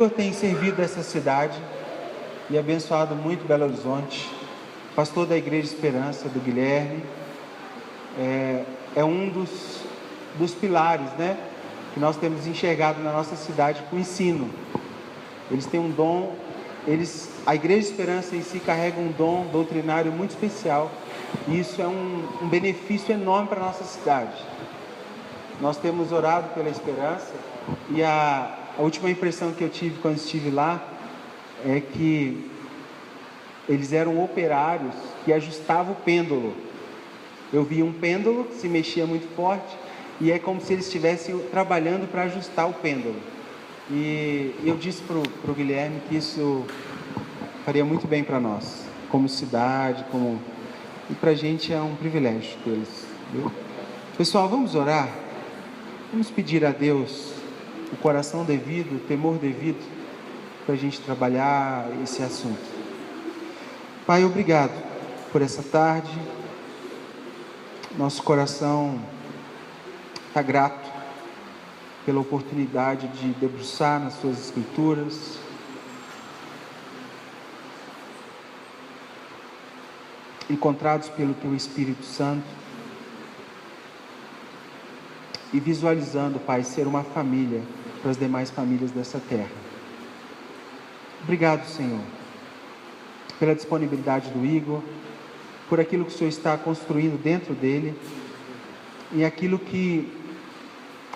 O Senhor tem servido essa cidade e abençoado muito Belo Horizonte. Pastor da Igreja Esperança, do Guilherme, é um dos pilares, né, que nós temos enxergado na nossa cidade com o ensino. Eles têm um dom, a Igreja Esperança em si carrega um dom doutrinário muito especial, e isso é um benefício enorme para a nossa cidade. Nós temos orado pela Esperança, e a última impressão que eu tive quando estive lá é que eles eram operários que ajustavam o pêndulo. Eu vi um pêndulo que se mexia muito forte, e é como se eles estivessem trabalhando para ajustar o pêndulo. E eu disse para o Guilherme que isso faria muito bem para nós, como cidade, e para a gente é um privilégio deles. Viu? Pessoal, vamos orar? Vamos pedir a Deus o coração devido, o temor devido, para a gente trabalhar esse assunto. Pai, obrigado por essa tarde. Nosso coração está grato pela oportunidade de debruçar nas Suas Escrituras, encontrados pelo Teu Espírito Santo, e visualizando, Pai, ser uma família para as demais famílias dessa terra. Obrigado, Senhor, pela disponibilidade do Igor, por aquilo que o Senhor está construindo dentro dele, e aquilo que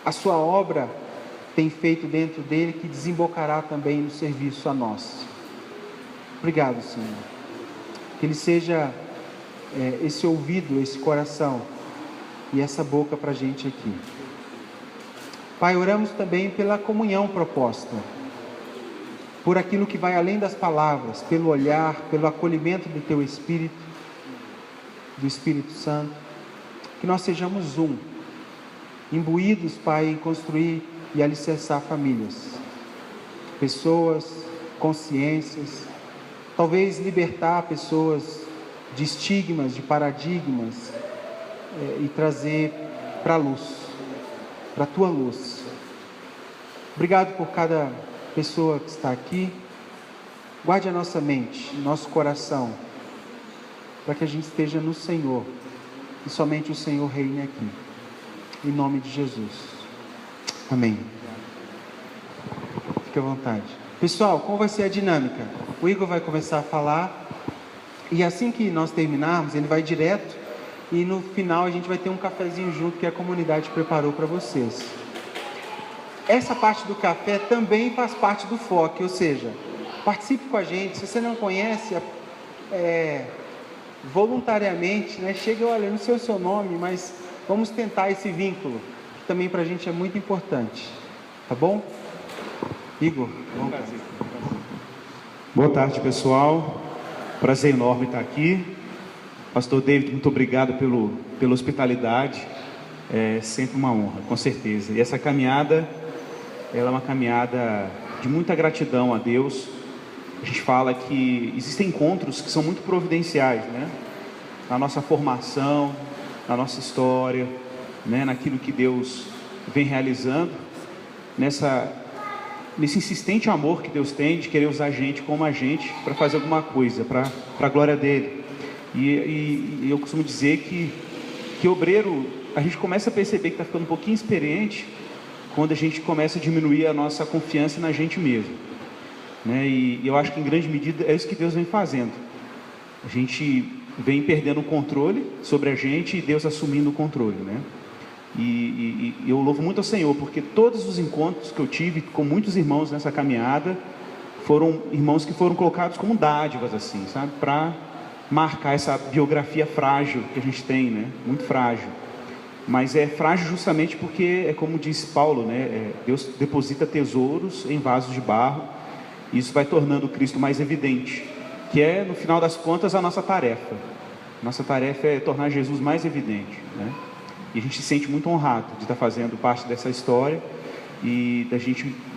a Sua obra tem feito dentro dele, que desembocará também no serviço a nós. Obrigado, Senhor. Que ele seja esse ouvido, esse coração e essa boca para a gente aqui. Pai, oramos também pela comunhão proposta, por aquilo que vai além das palavras, pelo olhar, pelo acolhimento do Teu Espírito, do Espírito Santo, que nós sejamos imbuídos, Pai, em construir e alicerçar famílias, pessoas, consciências, talvez libertar pessoas de estigmas, de paradigmas, e trazer para a luz, para a Tua luz. Obrigado por cada pessoa que está aqui. Guarde a nossa mente, nosso coração, para que a gente esteja no Senhor, e somente o Senhor reine aqui. Em nome de Jesus. Amém. Fique à vontade. Pessoal, qual vai ser a dinâmica? O Igor vai começar a falar, e assim que nós terminarmos, ele vai direto, e no final a gente vai ter um cafezinho junto que a comunidade preparou para vocês. Essa parte do café também faz parte do FOC, ou seja, participe com a gente. Se você não conhece, voluntariamente, né? Chega, olha, não sei o seu nome, mas vamos tentar esse vínculo, que também para a gente é muito importante. Tá bom? Igor, vamos lá. Boa tarde, pessoal. Prazer enorme estar aqui. Pastor David, muito obrigado pela hospitalidade. É sempre uma honra, com certeza. E essa caminhada, ela é uma caminhada de muita gratidão a Deus. A gente fala que existem encontros que são muito providenciais, né? Na nossa formação, na nossa história, né? Naquilo que Deus vem realizando, nesse insistente amor que Deus tem de querer usar a gente como a gente para fazer alguma coisa, para a glória dele. E eu costumo dizer que obreiro, a gente começa a perceber que está ficando um pouquinho experiente quando a gente começa a diminuir a nossa confiança na gente mesmo, né? E eu acho que em grande medida é isso que Deus vem fazendo. A gente vem perdendo o controle sobre a gente e Deus assumindo o controle, né? E eu louvo muito ao Senhor, porque todos os encontros que eu tive com muitos irmãos nessa caminhada foram irmãos que foram colocados como dádivas, assim, sabe? Para marcar essa biografia frágil que a gente tem, né? Muito frágil. Mas é frágil justamente porque, é como disse Paulo, né? Deus deposita tesouros em vasos de barro, e isso vai tornando o Cristo mais evidente, que é, no final das contas, a nossa tarefa. Nossa tarefa é tornar Jesus mais evidente, né? E a gente se sente muito honrado de estar fazendo parte dessa história, e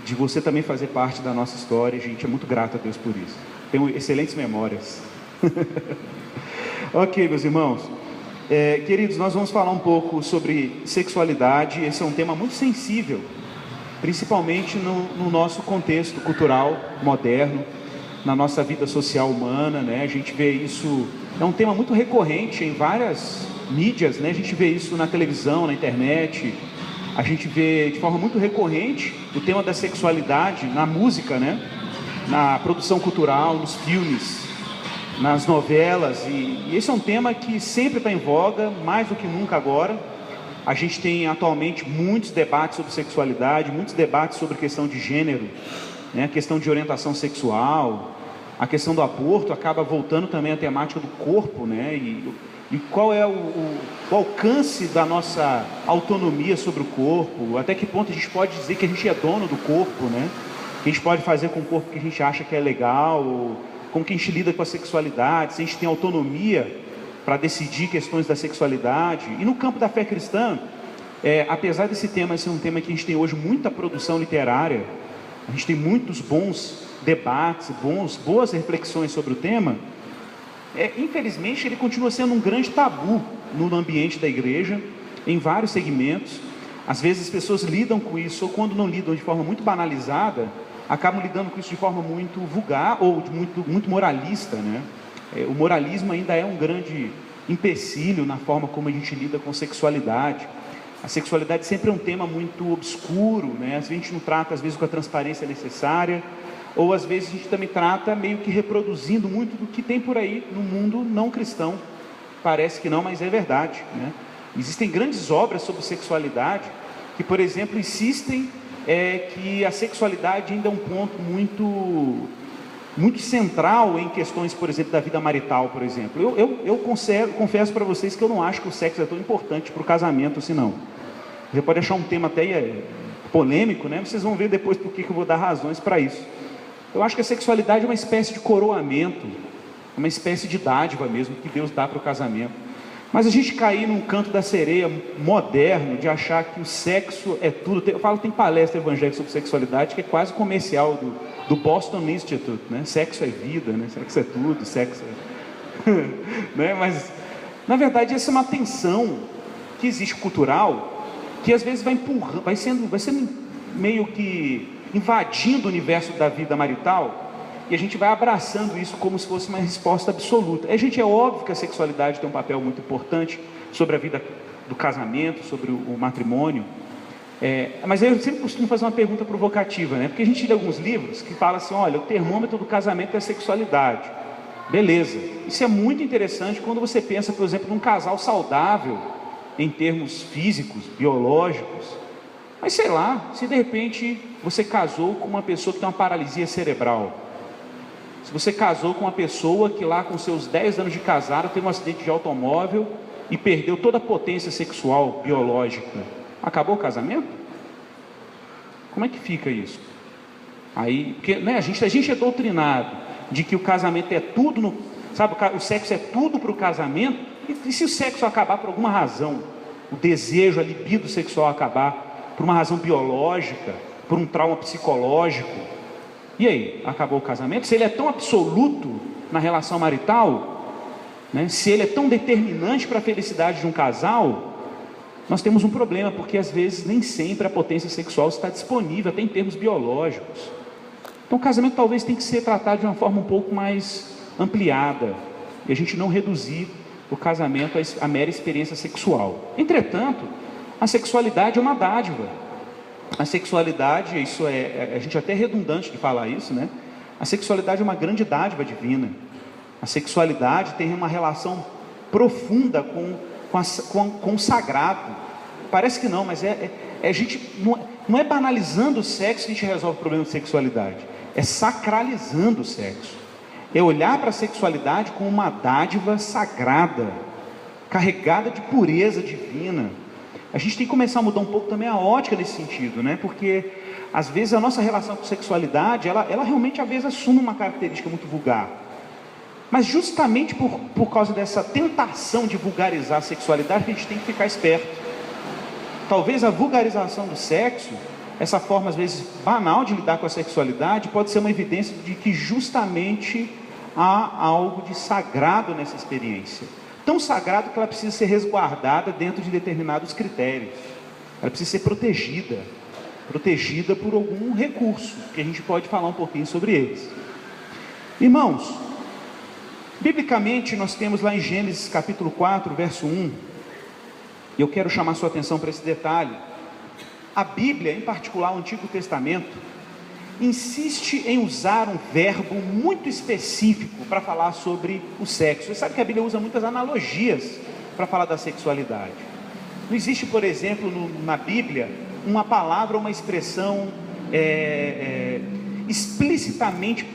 de você também fazer parte da nossa história. A gente é muito grato a Deus por isso. Tenho excelentes memórias. Ok, meus irmãos. Queridos, nós vamos falar um pouco sobre sexualidade. Esse é um tema muito sensível, principalmente no nosso contexto cultural moderno, na nossa vida social humana, né? A gente vê isso, é um tema muito recorrente em várias mídias, né? A gente vê isso na televisão, na internet, a gente vê de forma muito recorrente o tema da sexualidade na música, né? Na produção cultural, nos filmes, nas novelas, e esse é um tema que sempre está em voga, mais do que nunca agora. A gente tem atualmente muitos debates sobre sexualidade, muitos debates sobre questão de gênero, né? A questão de orientação sexual, a questão do aborto acaba voltando também à temática do corpo, né? E qual é o alcance da nossa autonomia sobre o corpo, até que ponto a gente pode dizer que a gente é dono do corpo, né? O que a gente pode fazer com o corpo que a gente acha que é legal, como que a gente lida com a sexualidade, se a gente tem autonomia para decidir questões da sexualidade. E no campo da fé cristã, apesar desse tema ser um tema que a gente tem hoje muita produção literária, a gente tem muitos bons debates, boas reflexões sobre o tema, infelizmente ele continua sendo um grande tabu no ambiente da igreja, em vários segmentos. Às vezes as pessoas lidam com isso, ou quando não lidam de forma muito banalizada, acabam lidando com isso de forma muito vulgar ou muito moralista, né? O moralismo ainda é um grande empecilho na forma como a gente lida com sexualidade. A sexualidade sempre é um tema muito obscuro, né? A gente não trata às vezes com a transparência necessária, ou às vezes a gente também trata meio que reproduzindo muito do que tem por aí no mundo não cristão. Parece que não, mas é verdade, né? Existem grandes obras sobre sexualidade que, por exemplo, insistem que a sexualidade ainda é um ponto muito central em questões, por exemplo, da vida marital, por exemplo. Eu confesso para vocês que eu não acho que o sexo é tão importante para o casamento assim, não. Você pode achar um tema até polêmico, né? Vocês vão ver depois por que eu vou dar razões para isso. Eu acho que a sexualidade é uma espécie de coroamento, uma espécie de dádiva mesmo que Deus dá para o casamento. Mas a gente cair num canto da sereia moderno de achar que o sexo é tudo. Eu falo, tem palestra evangélica sobre sexualidade que é quase comercial do Boston Institute, né? Sexo é vida, né? Sexo é tudo, sexo é... né? Mas na verdade essa é uma tensão que existe cultural, que às vezes vai empurrando, vai sendo meio que invadindo o universo da vida marital, e a gente vai abraçando isso como se fosse uma resposta absoluta. É óbvio que a sexualidade tem um papel muito importante sobre a vida do casamento, sobre o matrimônio, mas eu sempre costumo fazer uma pergunta provocativa, né? Porque a gente lê alguns livros que falam assim, olha, o termômetro do casamento é a sexualidade. Beleza, isso é muito interessante quando você pensa, por exemplo, num casal saudável em termos físicos, biológicos. Mas sei lá, se de repente você casou com uma pessoa que tem uma paralisia cerebral, se você casou com uma pessoa que lá com seus 10 anos de casado teve um acidente de automóvel e perdeu toda a potência sexual, biológica, acabou o casamento? Como é que fica isso? Aí, porque, né, a gente é doutrinado de que o casamento é tudo, sabe, o sexo é tudo para o casamento, e se o sexo acabar por alguma razão, o desejo, a libido sexual acabar por uma razão biológica, por um trauma psicológico, e aí, acabou o casamento? Se ele é tão absoluto na relação marital, né, se ele é tão determinante para a felicidade de um casal, nós temos um problema, porque às vezes nem sempre a potência sexual está disponível, até em termos biológicos. Então o casamento talvez tenha que ser tratado de uma forma um pouco mais ampliada, e a gente não reduzir o casamento à mera experiência sexual. Entretanto, a sexualidade é uma dádiva. A sexualidade, a gente é até redundante de falar isso, né? A sexualidade é uma grande dádiva divina. A sexualidade tem uma relação profunda com o sagrado. Parece que não, mas a gente não é banalizando o sexo que a gente resolve o problema de sexualidade. É sacralizando o sexo. É olhar para a sexualidade como uma dádiva sagrada, carregada de pureza divina. A gente tem que começar a mudar um pouco também a ótica nesse sentido, né? Porque às vezes a nossa relação com sexualidade, ela realmente às vezes assume uma característica muito vulgar. Mas justamente por causa dessa tentação de vulgarizar a sexualidade, a gente tem que ficar esperto. Talvez a vulgarização do sexo, essa forma às vezes banal de lidar com a sexualidade, pode ser uma evidência de que justamente há algo de sagrado nessa experiência. Tão sagrado que ela precisa ser resguardada dentro de determinados critérios. Ela precisa ser protegida. protegida por algum recurso, que a gente pode falar um pouquinho sobre eles. Irmãos, biblicamente nós temos lá em Gênesis capítulo 4, verso 1, e eu quero chamar sua atenção para esse detalhe. A Bíblia, em particular o Antigo Testamento, insiste em usar um verbo muito específico para falar sobre o sexo. Você sabe que a Bíblia usa muitas analogias para falar da sexualidade. Não existe, por exemplo, na Bíblia, uma palavra ou uma expressão explicitamente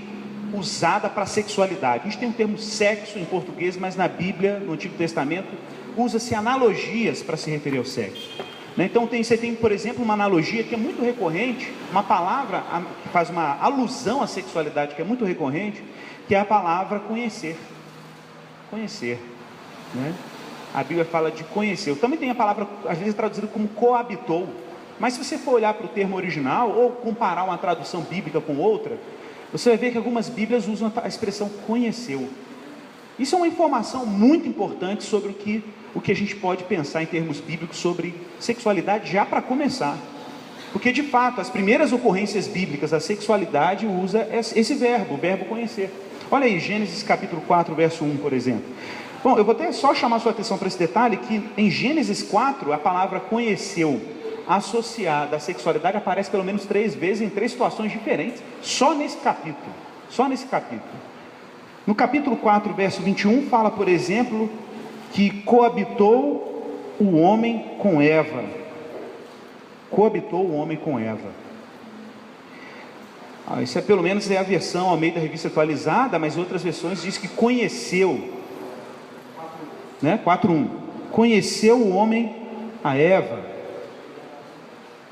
usada para sexualidade. A gente tem o termo sexo em português, mas na Bíblia, no Antigo Testamento, usa-se analogias para se referir ao sexo. Então você tem, por exemplo, uma analogia que é muito recorrente, uma palavra que faz uma alusão à sexualidade que é muito recorrente, que é a palavra conhecer. Conhecer, né? A Bíblia fala de conhecer. Também tem a palavra, às vezes traduzida como coabitou, mas se você for olhar para o termo original, ou comparar uma tradução bíblica com outra, você vai ver que algumas Bíblias usam a expressão conheceu. Isso é uma informação muito importante sobre o que a gente pode pensar em termos bíblicos sobre sexualidade, já para começar. Porque de fato, as primeiras ocorrências bíblicas da sexualidade usa esse verbo, o verbo conhecer. Olha aí, Gênesis capítulo 4, verso 1, por exemplo. Bom, eu vou até só chamar sua atenção para esse detalhe, que em Gênesis 4, a palavra conheceu, associada à sexualidade, aparece pelo menos 3 vezes, em 3 situações diferentes, só nesse capítulo. No capítulo 4, verso 21, fala, por exemplo, que coabitou o homem com Eva. Coabitou o homem com Eva. Isso pelo menos é a versão ao meio da revista atualizada, mas outras versões diz que conheceu, né? 4:1. Conheceu o homem a Eva.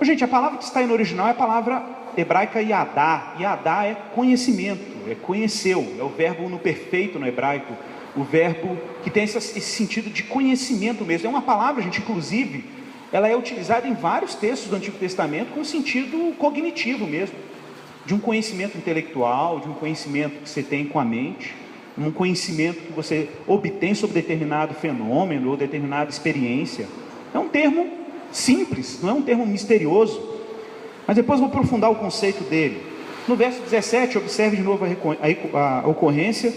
Gente, a palavra que está aí no original é a palavra hebraica yadá. Yadá é conhecimento, é conheceu, é o verbo no perfeito no hebraico, o verbo que tem esse sentido de conhecimento mesmo. É uma palavra, gente, inclusive, ela é utilizada em vários textos do Antigo Testamento com sentido cognitivo mesmo, de um conhecimento intelectual, de um conhecimento que você tem com a mente, um conhecimento que você obtém sobre determinado fenômeno ou determinada experiência. É um termo simples, não é um termo misterioso, mas depois vou aprofundar o conceito dele. No verso 17, observe de novo a ocorrência,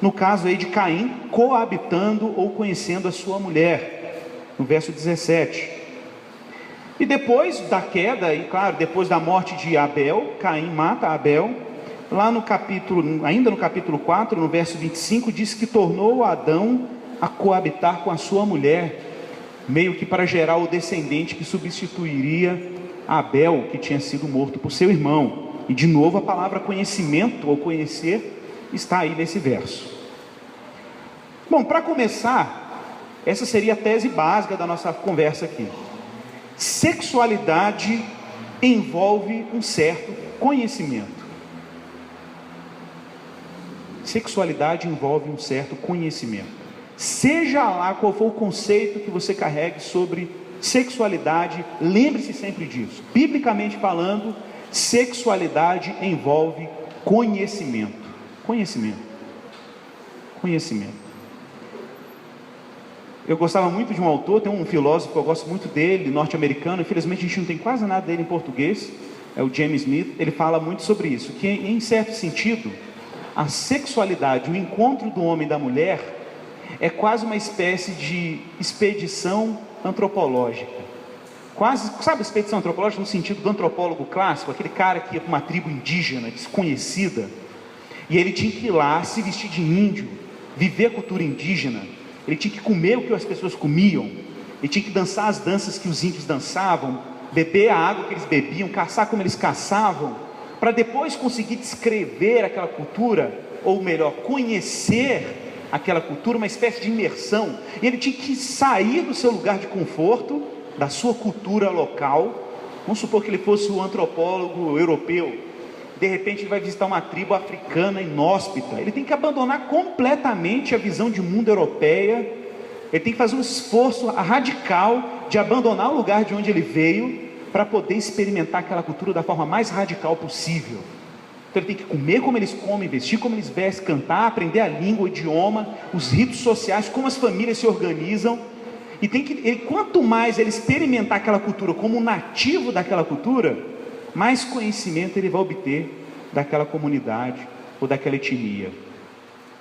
no caso aí de Caim coabitando ou conhecendo a sua mulher, no verso 17. E depois da queda, e claro, depois da morte de Abel, Caim mata Abel. Lá no capítulo, ainda no capítulo 4, no verso 25, diz que tornou Adão a coabitar com a sua mulher, meio que para gerar o descendente que substituiria Abel, que tinha sido morto por seu irmão. E de novo a palavra conhecimento ou conhecer está aí nesse verso. Bom, para começar, essa seria a tese básica da nossa conversa aqui. Sexualidade envolve um certo conhecimento. Sexualidade envolve um certo conhecimento. Seja lá qual for o conceito que você carregue sobre sexualidade, lembre-se sempre disso. Biblicamente falando, sexualidade envolve conhecimento. Conhecimento. Eu gostava muito de um autor, tem um filósofo que eu gosto muito dele, norte-americano, infelizmente a gente não tem quase nada dele em português, é o James Smith. Ele fala muito sobre isso, que em certo sentido, a sexualidade, o encontro do homem e da mulher, é quase uma espécie de expedição antropológica. Quase, sabe, expedição antropológica no sentido do antropólogo clássico, aquele cara que ia para uma tribo indígena, desconhecida, e ele tinha que ir lá se vestir de índio, viver a cultura indígena, ele tinha que comer o que as pessoas comiam, ele tinha que dançar as danças que os índios dançavam, beber a água que eles bebiam, caçar como eles caçavam, para depois conseguir descrever aquela cultura, ou melhor, conhecer aquela cultura, uma espécie de imersão. E ele tinha que sair do seu lugar de conforto, da sua cultura local. Vamos supor que ele fosse um antropólogo europeu, de repente ele vai visitar uma tribo africana inóspita, ele tem que abandonar completamente a visão de mundo europeia, ele tem que fazer um esforço radical de abandonar o lugar de onde ele veio, para poder experimentar aquela cultura da forma mais radical possível. Então ele tem que comer como eles comem, vestir como eles vestem, cantar, aprender a língua, o idioma, os ritos sociais, como as famílias se organizam. E quanto mais ele experimentar aquela cultura como um nativo daquela cultura, mais conhecimento ele vai obter daquela comunidade ou daquela etnia.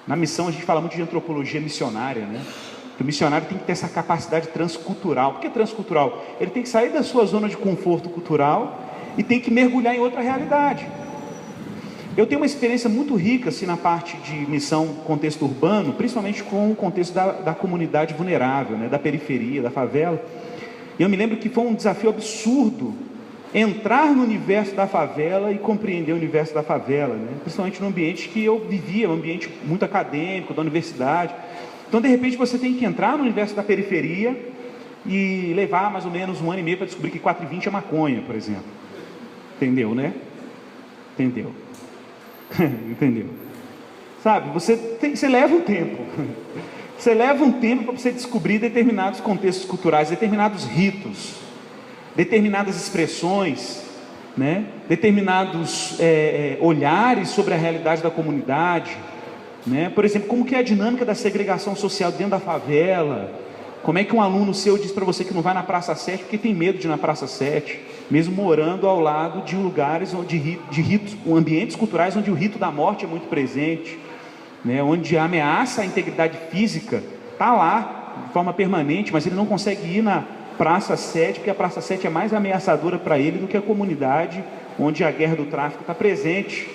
Na missão a gente fala muito de antropologia missionária, né? Que o missionário tem que ter essa capacidade transcultural. Por que transcultural? Ele tem que sair da sua zona de conforto cultural e tem que mergulhar em outra realidade. Eu tenho uma experiência muito rica assim, na parte de missão contexto urbano, principalmente com o contexto da comunidade vulnerável, né? Da periferia, da favela. E eu me lembro que foi um desafio absurdo entrar no universo da favela e compreender o universo da favela, né? Principalmente no ambiente que eu vivia, um ambiente muito acadêmico, da universidade. Então, de repente, você tem que entrar no universo da periferia e levar mais ou menos 1 ano e meio para descobrir que 4,20 é maconha, por exemplo. Entendeu, né? Entendeu. Entendeu? Sabe, você leva um tempo. Você leva um tempo para você descobrir determinados contextos culturais, determinados ritos, determinadas expressões, né? Determinados olhares sobre a realidade da comunidade, né? Por exemplo, como que é a dinâmica da segregação social dentro da favela. Como é que um aluno seu diz para você que não vai na Praça 7 porque tem medo de ir na Praça 7, mesmo morando ao lado de lugares onde de ritos, ambientes culturais onde o rito da morte é muito presente, né? Onde a ameaça à integridade física está lá de forma permanente, mas ele não consegue ir na Praça 7, porque a Praça 7 é mais ameaçadora para ele do que a comunidade onde a guerra do tráfico está presente.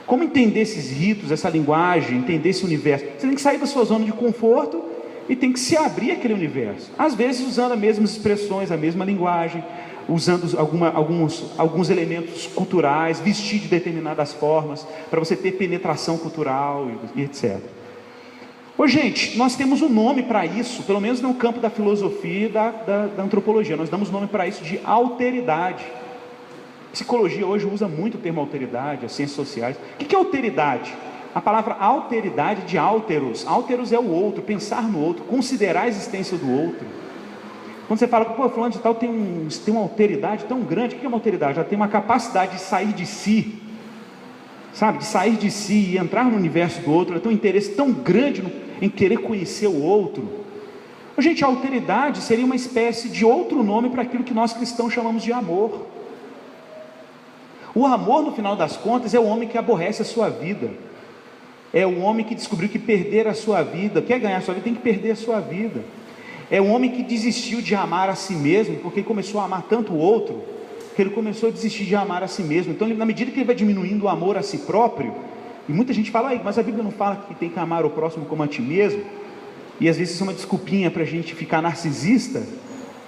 Como entender esses ritos, essa linguagem, entender esse universo? Você tem que sair da sua zona de conforto e tem que se abrir àquele universo. Às vezes usando as mesmas expressões, a mesma linguagem, usando alguns elementos culturais, vestir de determinadas formas, para você ter penetração cultural e etc. Ô gente, nós temos um nome para isso, pelo menos no campo da filosofia e da antropologia. Nós damos nome para isso de alteridade. Psicologia hoje usa muito o termo alteridade, as ciências sociais. O que é alteridade? A palavra alteridade de alteros. Alteros é o outro, pensar no outro, considerar a existência do outro. Quando você fala, pô, fulano de tal tem uma alteridade tão grande. O que é uma alteridade? Ela tem uma capacidade de sair de si, sabe? De sair de si e entrar no universo do outro. Ela tem um interesse tão grande em querer conhecer o outro. Gente, a alteridade seria uma espécie de outro nome para aquilo que nós cristãos chamamos de amor. O amor, no final das contas, é o homem que aborrece a sua vida. É o homem que descobriu que perder a sua vida, quer ganhar a sua vida, tem que perder a sua vida. É o homem que desistiu de amar a si mesmo, porque ele começou a amar tanto o outro, que ele começou a desistir de amar a si mesmo. Então, na medida que ele vai diminuindo o amor a si próprio, e muita gente fala, mas a Bíblia não fala que tem que amar o próximo como a ti mesmo, e às vezes isso é uma desculpinha para a gente ficar narcisista,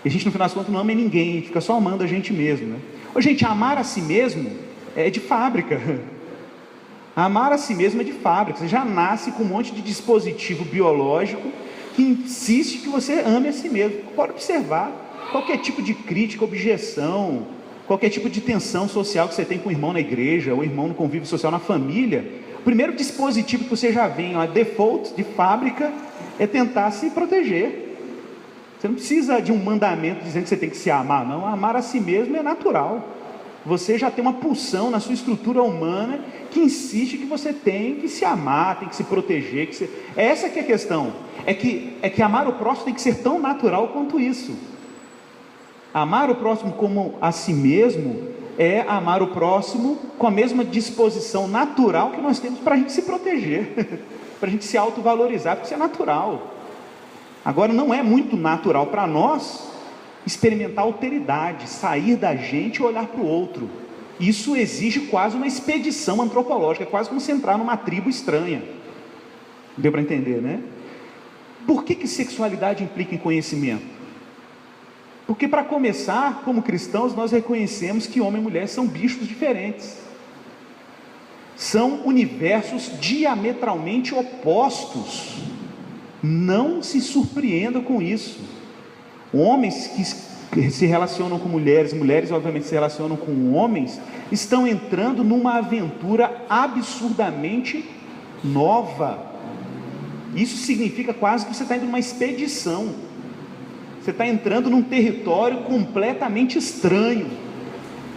e a gente no final das contas não ama ninguém, a gente fica só amando a gente mesmo, né? Gente, amar a si mesmo é de fábrica. Amar a si mesmo é de fábrica. Você já nasce com um monte de dispositivo biológico que insiste que você ame a si mesmo. Pode observar qualquer tipo de crítica, objeção, qualquer tipo de tensão social que você tem com o irmão na igreja, ou irmão no convívio social na família. O primeiro dispositivo que você já vem, a default de fábrica, é tentar se proteger. Você não precisa de um mandamento dizendo que você tem que se amar, não. Amar a si mesmo é natural. Você já tem uma pulsão na sua estrutura humana que insiste que você tem que se amar, tem que se proteger. Essa que é a questão. É que amar o próximo tem que ser tão natural quanto isso. Amar o próximo como a si mesmo é amar o próximo com a mesma disposição natural que nós temos para a gente se proteger, para a gente se autovalorizar, porque isso é natural. Agora, não é muito natural para nós experimentar alteridade, sair da gente e olhar para o outro. Isso exige quase uma expedição antropológica, é quase como se entrar numa tribo estranha. Deu para entender, né? Por que sexualidade implica em conhecimento? Porque, para começar, como cristãos, nós reconhecemos que homem e mulher são bichos diferentes. São universos diametralmente opostos. Não se surpreenda com isso. Homens que se relacionam com mulheres, mulheres obviamente se relacionam com homens, estão entrando numa aventura absurdamente nova. Isso significa quase que você está indo numa expedição. Você está entrando num território completamente estranho.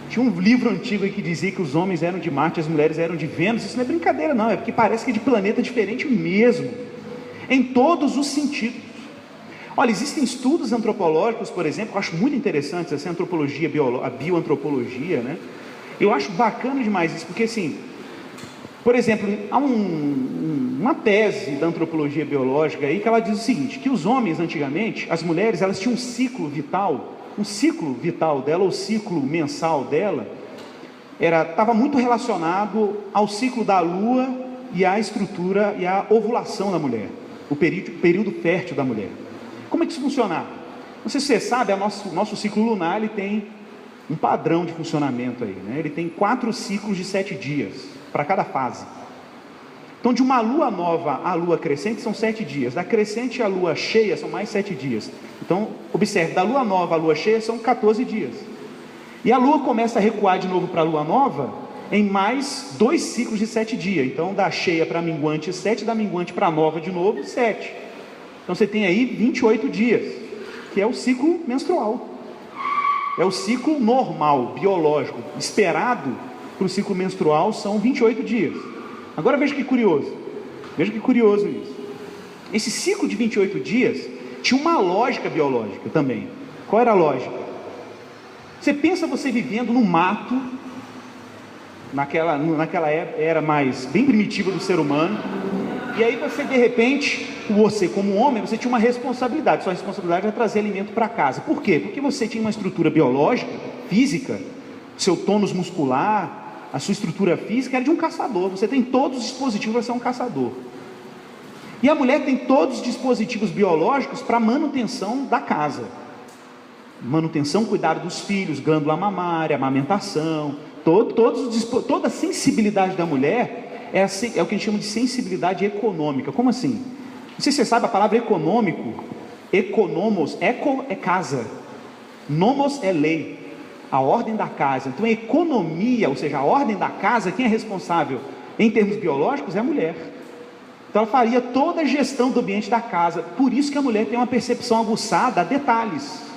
Tinha um livro antigo aí que dizia que os homens eram de Marte e as mulheres eram de Vênus. Isso não é brincadeira não, é porque parece que é de planeta diferente mesmo, em todos os sentidos. Olha, existem estudos antropológicos, por exemplo, que eu acho muito interessantes, essa antropologia, a bioantropologia, né? Eu acho bacana demais isso, porque assim, por exemplo, há uma tese da antropologia biológica aí que ela diz o seguinte, que os homens antigamente, as mulheres, elas tinham um ciclo vital dela, o ciclo mensal dela, estava muito relacionado ao ciclo da lua e à estrutura e à ovulação da mulher, o período fértil da mulher. Como é que isso funciona? Não sei se você sabe, nosso ciclo lunar ele tem um padrão de funcionamento aí, né? Ele tem 4 ciclos de 7 dias para cada fase. Então, de uma lua nova à lua crescente são 7 dias, da crescente à lua cheia são mais 7 dias. Então, observe, da lua nova à lua cheia são 14 dias. E a lua começa a recuar de novo para a lua nova em mais 2 ciclos de 7 dias. Então, da cheia para a minguante 7, da minguante para a nova de novo 7. Então, você tem aí 28 dias, que é o ciclo menstrual. É o ciclo normal, biológico, esperado para o ciclo menstrual são 28 dias. Agora veja que curioso isso. Esse ciclo de 28 dias tinha uma lógica biológica também. Qual era a lógica? Você pensa você vivendo no mato, naquela era mais bem primitiva do ser humano, e aí você de repente, você como homem, você tinha uma responsabilidade, sua responsabilidade era trazer alimento para casa. Por quê? Porque você tinha uma estrutura biológica, física, seu tônus muscular, a sua estrutura física era de um caçador, você tem todos os dispositivos para ser um caçador. E a mulher tem todos os dispositivos biológicos para manutenção da casa. Manutenção, cuidado dos filhos, glândula mamária, amamentação, toda a sensibilidade da mulher é o que a gente chama de sensibilidade econômica. Como assim? Não sei se você sabe a palavra econômico, economos, eco é casa, nomos é lei, a ordem da casa. Então a economia, ou seja, a ordem da casa, quem é responsável em termos biológicos é a mulher. Então ela faria toda a gestão do ambiente da casa. Por isso que a mulher tem uma percepção aguçada a detalhes.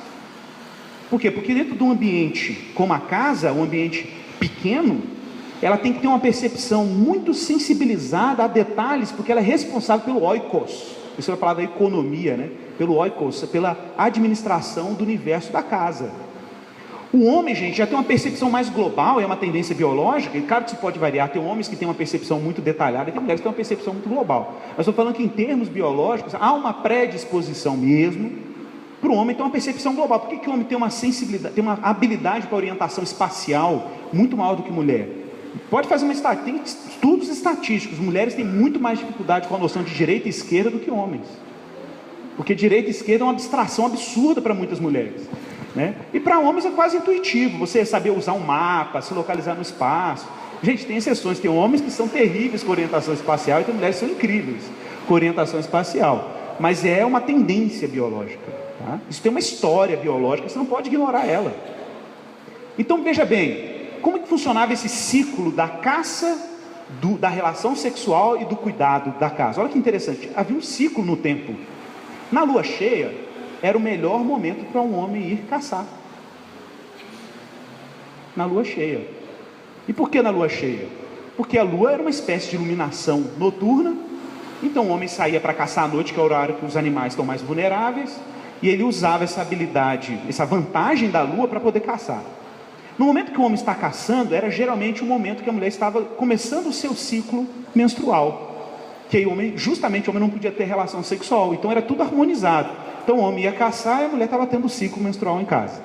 Por quê? Porque dentro de um ambiente como a casa, um ambiente pequeno, ela tem que ter uma percepção muito sensibilizada a detalhes, porque ela é responsável pelo oikos. Isso é a palavra economia, né? Pelo oikos, pela administração do universo da casa. O homem, gente, já tem uma percepção mais global, é uma tendência biológica, e claro que isso pode variar, tem homens que têm uma percepção muito detalhada, e tem mulheres que têm uma percepção muito global. Mas estou falando que em termos biológicos, há uma predisposição mesmo para o homem ter uma percepção global. Por que o homem tem uma sensibilidade, tem uma habilidade para orientação espacial muito maior do que mulher? Pode fazer tem estudos estatísticos, mulheres têm muito mais dificuldade com a noção de direita e esquerda do que homens. Porque direita e esquerda é uma abstração absurda para muitas mulheres. Né? E para homens é quase intuitivo, você saber usar um mapa, se localizar no espaço. Gente, tem exceções, tem homens que são terríveis com orientação espacial e tem mulheres que são incríveis com orientação espacial, mas é uma tendência biológica, tá? Isso tem uma história biológica, você não pode ignorar ela. Então veja bem, como que funcionava esse ciclo da caça, da relação sexual e do cuidado da casa? Olha que interessante, havia um ciclo no tempo. Na lua cheia era o melhor momento para um homem ir caçar, na lua cheia. E por que na lua cheia? Porque a lua era uma espécie de iluminação noturna, então o homem saía para caçar à noite, que é o horário que os animais estão mais vulneráveis, e ele usava essa habilidade, essa vantagem da lua para poder caçar. No momento que o homem está caçando, era geralmente o momento que a mulher estava começando o seu ciclo menstrual, que aí justamente o homem não podia ter relação sexual, então era tudo harmonizado. Então o homem ia caçar e a mulher estava tendo o ciclo menstrual em casa.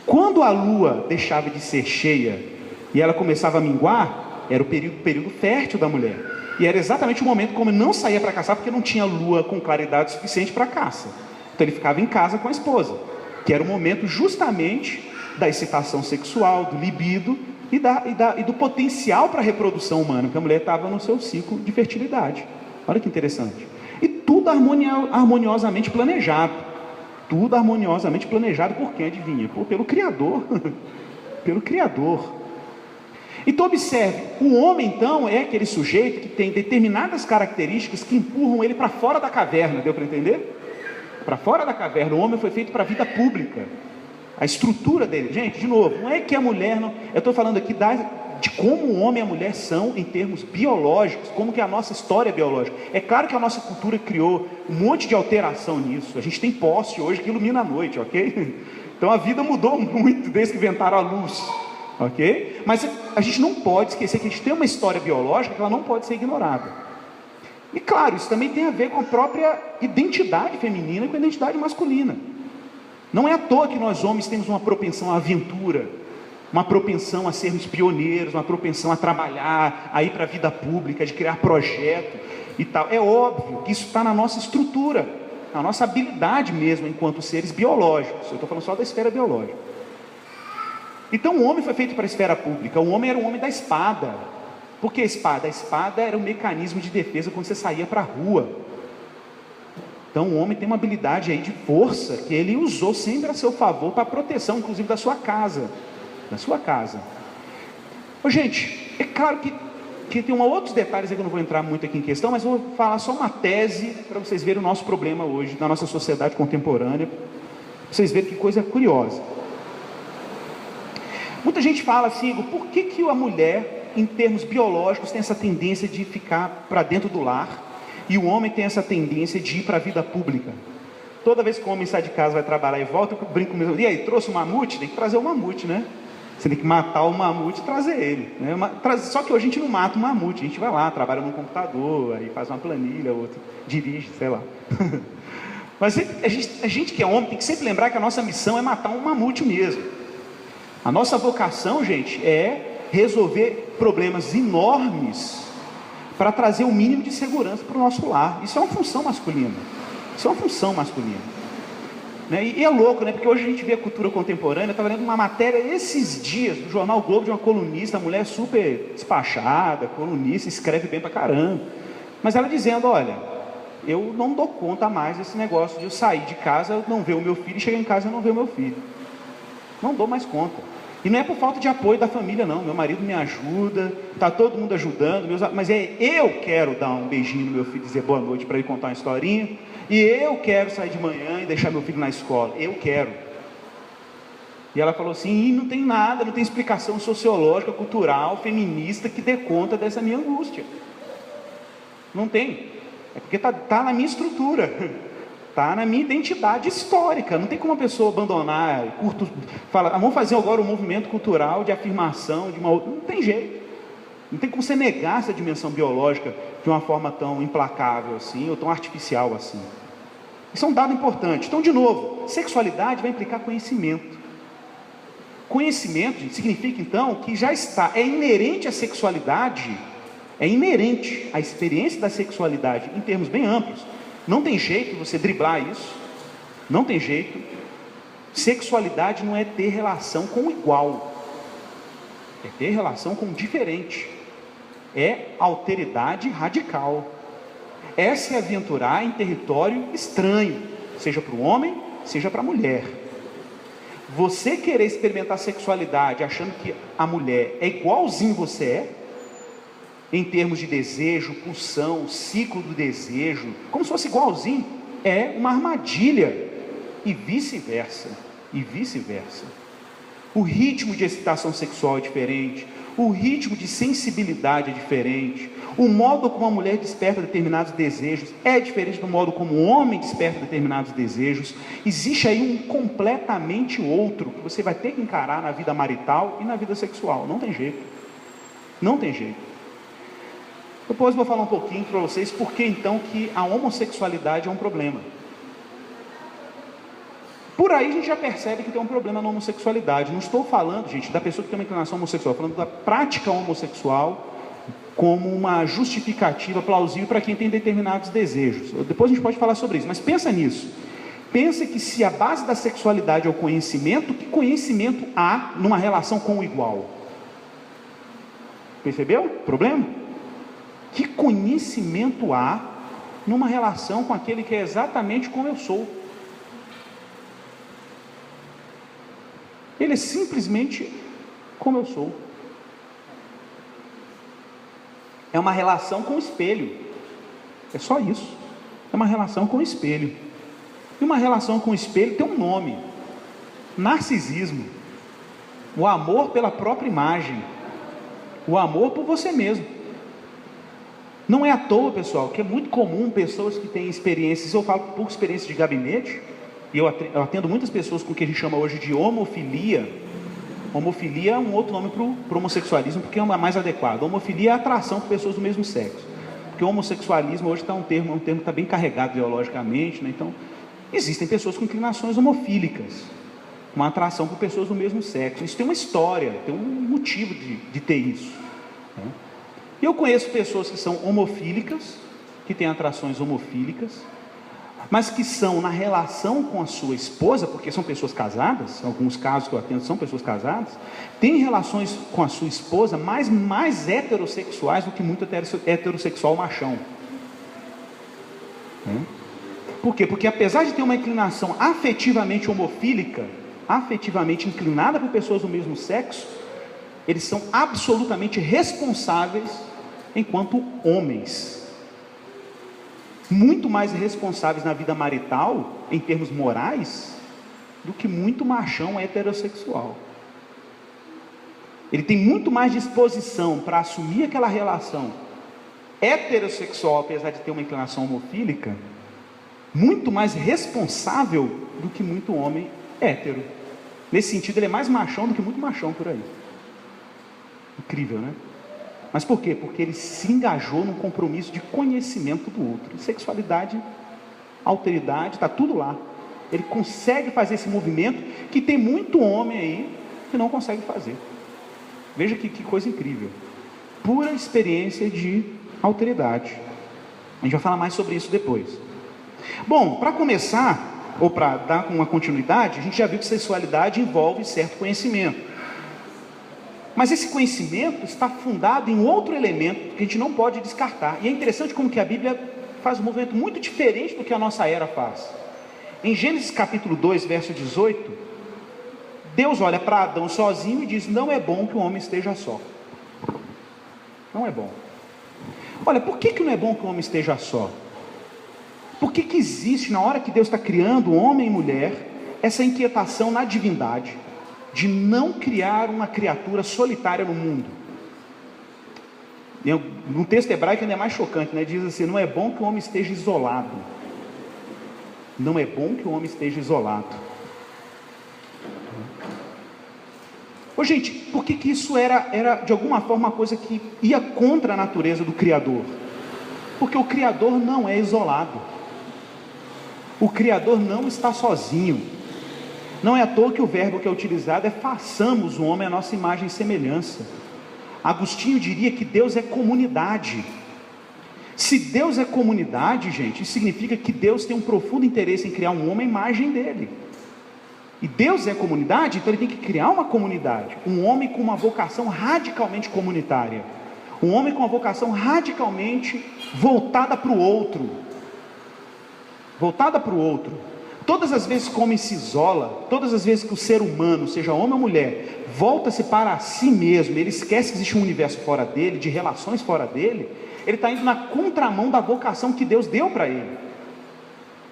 Quando a lua deixava de ser cheia e ela começava a minguar, era o período fértil da mulher. E era exatamente o momento que o homem não saía para caçar, porque não tinha lua com claridade suficiente para caça. Então ele ficava em casa com a esposa, que era o momento justamente da excitação sexual, do libido e do potencial para a reprodução humana, porque a mulher estava no seu ciclo de fertilidade. Olha que interessante. E tudo harmoniosamente planejado. Tudo harmoniosamente planejado por quem? Adivinha? Pelo Criador. Pelo Criador. Então observe, o homem então é aquele sujeito que tem determinadas características que empurram ele para fora da caverna. Deu para entender? Para fora da caverna. O homem foi feito para a vida pública. A estrutura dele, gente, de novo, não é que a mulher não... Eu estou falando aqui de como o homem e a mulher são em termos biológicos, como que é a nossa história biológica. É claro que a nossa cultura criou um monte de alteração nisso. A gente tem poste hoje que ilumina a noite, ok? Então a vida mudou muito desde que inventaram a luz, ok? Mas a gente não pode esquecer que a gente tem uma história biológica que ela não pode ser ignorada. E claro, isso também tem a ver com a própria identidade feminina e com a identidade masculina. Não é à toa que nós homens temos uma propensão à aventura, uma propensão a sermos pioneiros, uma propensão a trabalhar, a ir para a vida pública, de criar projeto e tal. É óbvio que isso está na nossa estrutura, na nossa habilidade mesmo, enquanto seres biológicos. Eu estou falando só da esfera biológica. Então o homem foi feito para a esfera pública. O homem era o homem da espada. Por que a espada? A espada era um mecanismo de defesa quando você saía para a rua. Então o homem tem uma habilidade aí de força que ele usou sempre a seu favor para a proteção, inclusive da sua casa. Da sua casa. Ô, gente, é claro que tem outros detalhes aí que eu não vou entrar muito aqui em questão, mas vou falar só uma tese para vocês verem o nosso problema hoje, na nossa sociedade contemporânea, para vocês verem que coisa curiosa. Muita gente fala assim, por que a mulher, em termos biológicos, tem essa tendência de ficar para dentro do lar, e o homem tem essa tendência de ir para a vida pública? Toda vez que o homem sai de casa, vai trabalhar e volta, eu brinco mesmo, e aí, trouxe o mamute? Tem que trazer o mamute, né? Você tem que matar o mamute e trazer ele, né? Só que hoje a gente não mata o mamute, a gente vai lá, trabalha no computador, aí faz uma planilha, outro dirige, sei lá. Mas a gente que é homem tem que sempre lembrar que a nossa missão é matar um mamute mesmo. A nossa vocação, gente, é resolver problemas enormes para trazer o mínimo de segurança para o nosso lar. Isso é uma função masculina. Isso é uma função masculina. Né? E é louco, né? Porque hoje a gente vê a cultura contemporânea. Eu estava lendo uma matéria esses dias do jornal Globo de uma colunista, uma mulher super despachada, colunista, escreve bem pra caramba. Mas ela dizendo, olha, eu não dou conta mais desse negócio de eu sair de casa, não ver o meu filho, e chegar em casa e não ver o meu filho. Não dou mais conta. E não é por falta de apoio da família, não. Meu marido me ajuda, está todo mundo ajudando, mas eu quero dar um beijinho no meu filho, dizer boa noite para ele contar uma historinha, e eu quero sair de manhã e deixar meu filho na escola. Eu quero. E ela falou assim, não tem nada, não tem explicação sociológica, cultural, feminista que dê conta dessa minha angústia. Não tem. É porque está na minha estrutura. Está na minha identidade histórica. Não tem como uma pessoa abandonar, fala, vamos fazer agora um movimento cultural de afirmação de uma outra. Não tem jeito. Não tem como você negar essa dimensão biológica de uma forma tão implacável assim, ou tão artificial assim. Isso é um dado importante. Então, de novo, sexualidade vai implicar conhecimento. Conhecimento, gente, significa então que já está, é inerente à sexualidade, é inerente à experiência da sexualidade em termos bem amplos. Não tem jeito você driblar isso. Não tem jeito. Sexualidade não é ter relação com o igual. É ter relação com o diferente. É alteridade radical. É se aventurar em território estranho, seja para o homem, seja para a mulher. Você querer experimentar sexualidade achando que a mulher é igualzinho você é, em termos de desejo, pulsão, ciclo do desejo, como se fosse igualzinho, é uma armadilha, e vice-versa, e vice-versa. O ritmo de excitação sexual é diferente, o ritmo de sensibilidade é diferente, o modo como a mulher desperta determinados desejos é diferente do modo como o homem desperta determinados desejos. Existe aí um completamente outro, que você vai ter que encarar na vida marital e na vida sexual, não tem jeito, não tem jeito. Depois eu vou falar um pouquinho para vocês por que então que a homossexualidade é um problema. Por aí a gente já percebe que tem um problema na homossexualidade. Não estou falando, gente, da pessoa que tem uma inclinação homossexual, estou falando da prática homossexual como uma justificativa plausível para quem tem determinados desejos. Depois a gente pode falar sobre isso, mas pensa nisso. Pensa que se a base da sexualidade é o conhecimento, que conhecimento há numa relação com o igual? Percebeu o problema? Que conhecimento há numa relação com aquele que é exatamente como eu sou? Ele é simplesmente como eu sou. É uma relação com o espelho. É só isso. É uma relação com o espelho. E uma relação com o espelho tem um nome: narcisismo. O amor pela própria imagem. o amor por você mesmo. Não é à toa, pessoal, que é muito comum pessoas que têm experiências, eu falo por experiência de gabinete, e eu atendo muitas pessoas com o que a gente chama hoje de homofilia. Homofilia é um outro nome para o homossexualismo, porque é mais adequado. Homofilia é atração por pessoas do mesmo sexo. Porque o homossexualismo hoje está um termo que está bem carregado ideologicamente, né? Então, existem pessoas com inclinações homofílicas, uma atração por pessoas do mesmo sexo. Isso tem uma história, tem um motivo de ter isso, né? Eu conheço pessoas que são homofílicas, que têm atrações homofílicas, mas que são na relação com a sua esposa, porque são pessoas casadas, em alguns casos que eu atendo são pessoas casadas, têm relações com a sua esposa mais heterossexuais do que muito heterossexual machão. Por quê? Porque apesar de ter uma inclinação afetivamente homofílica, afetivamente inclinada por pessoas do mesmo sexo, eles são absolutamente responsáveis enquanto homens, muito mais responsáveis na vida marital, em termos morais, do que muito machão heterossexual. Ele tem muito mais disposição para assumir aquela relação heterossexual, apesar de ter uma inclinação homofílica, muito mais responsável do que muito homem hétero. Nesse sentido, ele é mais machão do que muito machão por aí. Incrível, né? Mas por quê? Porque ele se engajou num compromisso de conhecimento do outro. Sexualidade, alteridade, está tudo lá. Ele consegue fazer esse movimento que tem muito homem aí que não consegue fazer. Veja que coisa incrível. Pura experiência de alteridade. A gente vai falar mais sobre isso depois. Bom, para começar, ou para dar uma continuidade, a gente já viu que sexualidade envolve certo conhecimento. Mas esse conhecimento está fundado em outro elemento que a gente não pode descartar. E é interessante como que a Bíblia faz um movimento muito diferente do que a nossa era faz. Em Gênesis capítulo 2, verso 18, Deus olha para Adão sozinho e diz: não é bom que o homem esteja só. Não é bom. Olha, por que não é bom que o homem esteja só? Por que existe, na hora que Deus está criando homem e mulher, essa inquietação na divindade de não criar uma criatura solitária no mundo? No texto hebraico ainda é mais chocante, né? Diz assim: não é bom que o homem esteja isolado. Não é bom que o homem esteja isolado. Ô, gente, por que isso era de alguma forma uma coisa que ia contra a natureza do Criador? Porque o Criador não é isolado. O Criador não está sozinho. Não é à toa que o verbo que é utilizado é façamos o homem à nossa imagem e semelhança. Agostinho diria que Deus é comunidade. Se Deus é comunidade, gente, isso significa que Deus tem um profundo interesse em criar um homem à imagem dele. E Deus é comunidade, então ele tem que criar uma comunidade. Um homem com uma vocação radicalmente comunitária. Um homem com uma vocação radicalmente voltada para o outro. Voltada para o outro. Todas as vezes que o homem se isola, todas as vezes que o ser humano, seja homem ou mulher, volta-se para si mesmo, ele esquece que existe um universo fora dele, de relações fora dele, ele está indo na contramão da vocação que Deus deu para ele.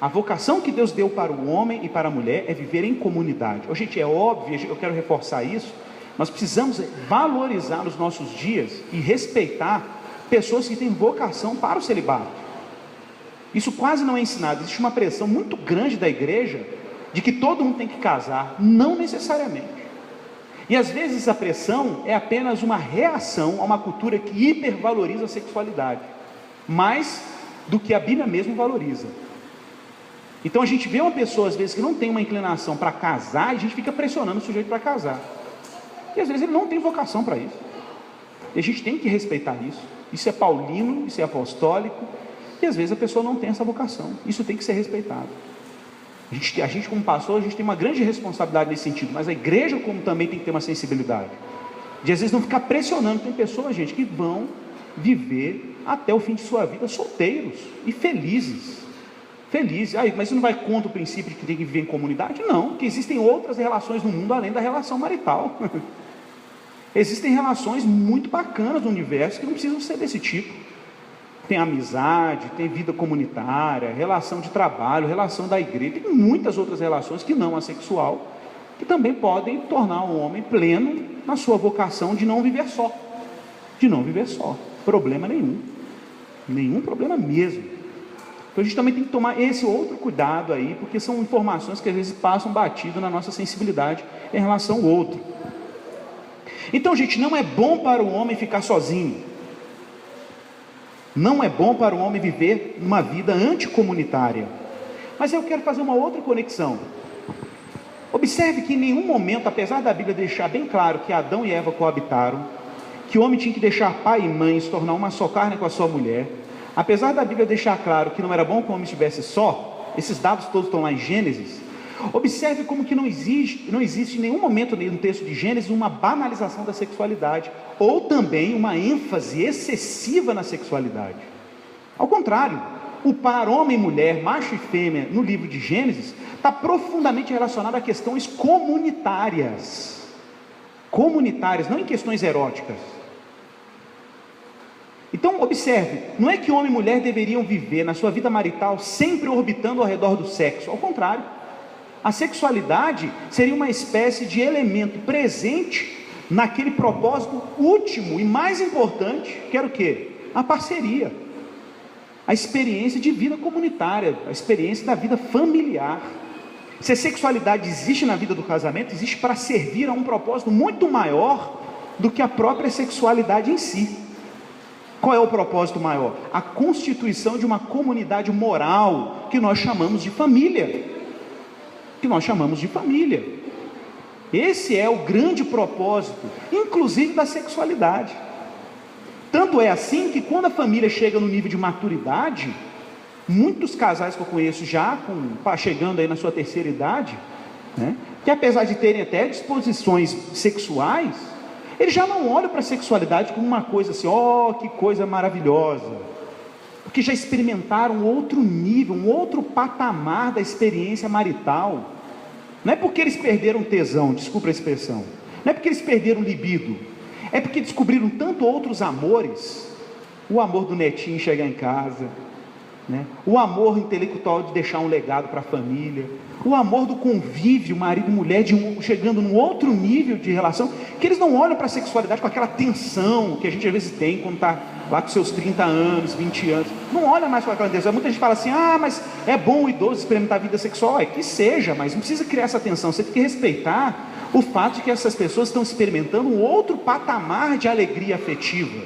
A vocação que Deus deu para o homem e para a mulher é viver em comunidade. Oh, gente, é óbvio, eu quero reforçar isso, nós precisamos valorizar nos nossos dias e respeitar pessoas que têm vocação para o celibato. Isso quase não é ensinado. Existe uma pressão muito grande da igreja de que todo mundo tem que casar. Não necessariamente. E às vezes essa pressão é apenas uma reação a uma cultura que hipervaloriza a sexualidade, mais do que a Bíblia mesmo valoriza. Então a gente vê uma pessoa às vezes que não tem uma inclinação para casar, e a gente fica pressionando o sujeito para casar. E às vezes ele não tem vocação para isso. E a gente tem que respeitar isso. Isso é paulino, isso é apostólico. E às vezes a pessoa não tem essa vocação. Isso tem que ser respeitado. A gente como pastor, a gente tem uma grande responsabilidade nesse sentido. Mas a igreja como também tem que ter uma sensibilidade. De às vezes não ficar pressionando. Tem pessoas, gente, que vão viver até o fim de sua vida solteiros e felizes. Felizes. Mas isso não vai contra o princípio de que tem que viver em comunidade? Não, porque existem outras relações no mundo além da relação marital. Existem relações muito bacanas no universo que não precisam ser desse tipo. Tem amizade, tem vida comunitária, relação de trabalho, relação da igreja, tem muitas outras relações que não a sexual, que também podem tornar o homem pleno na sua vocação de não viver só. de não viver só. Problema nenhum. Nenhum problema mesmo. Então a gente também tem que tomar esse outro cuidado aí, porque são informações que às vezes passam batido na nossa sensibilidade em relação ao outro. Então, gente, não é bom para o homem ficar sozinho. Não é bom para o homem viver uma vida anticomunitária. Mas eu quero fazer uma outra conexão. Observe que em nenhum momento, apesar da Bíblia deixar bem claro que Adão e Eva coabitaram, que o homem tinha que deixar pai e mãe e se tornar uma só carne com a sua mulher, apesar da Bíblia deixar claro que não era bom que o homem estivesse só, esses dados todos estão lá em Gênesis. Observe como que não existe em nenhum momento no texto de Gênesis uma banalização da sexualidade, ou também uma ênfase excessiva na sexualidade. Ao contrário, o par homem e mulher, macho e fêmea, no livro de Gênesis, está profundamente relacionado a questões comunitárias. Comunitárias, não em questões eróticas. Então, observe, não é que homem e mulher deveriam viver na sua vida marital sempre orbitando ao redor do sexo, ao contrário. A sexualidade seria uma espécie de elemento presente naquele propósito último e mais importante, que era o quê? A parceria, a experiência de vida comunitária, a experiência da vida familiar. Se a sexualidade existe na vida do casamento, existe para servir a um propósito muito maior do que a própria sexualidade em si. Qual é o propósito maior? A constituição de uma comunidade moral que nós chamamos de família. Esse é o grande propósito, inclusive da sexualidade. Tanto é assim que quando a família chega no nível de maturidade, muitos casais que eu conheço já, chegando aí na sua terceira idade, né, que apesar de terem até disposições sexuais, eles já não olham para a sexualidade como uma coisa assim, que coisa maravilhosa, porque já experimentaram outro nível, um outro patamar da experiência marital. Não é porque eles perderam tesão, desculpa a expressão, não é porque eles perderam libido, é porque descobriram tanto outros amores, o amor do netinho chegar em casa, né? O amor intelectual de deixar um legado para a família, o amor do convívio, marido e mulher, chegando num outro nível de relação, que eles não olham para a sexualidade com aquela tensão que a gente às vezes tem quando está lá com seus 30 anos, 20 anos, não olha mais com aquela tensão. Muita gente fala assim, mas é bom o idoso experimentar a vida sexual, que seja, mas não precisa criar essa tensão, você tem que respeitar o fato de que essas pessoas estão experimentando um outro patamar de alegria afetiva,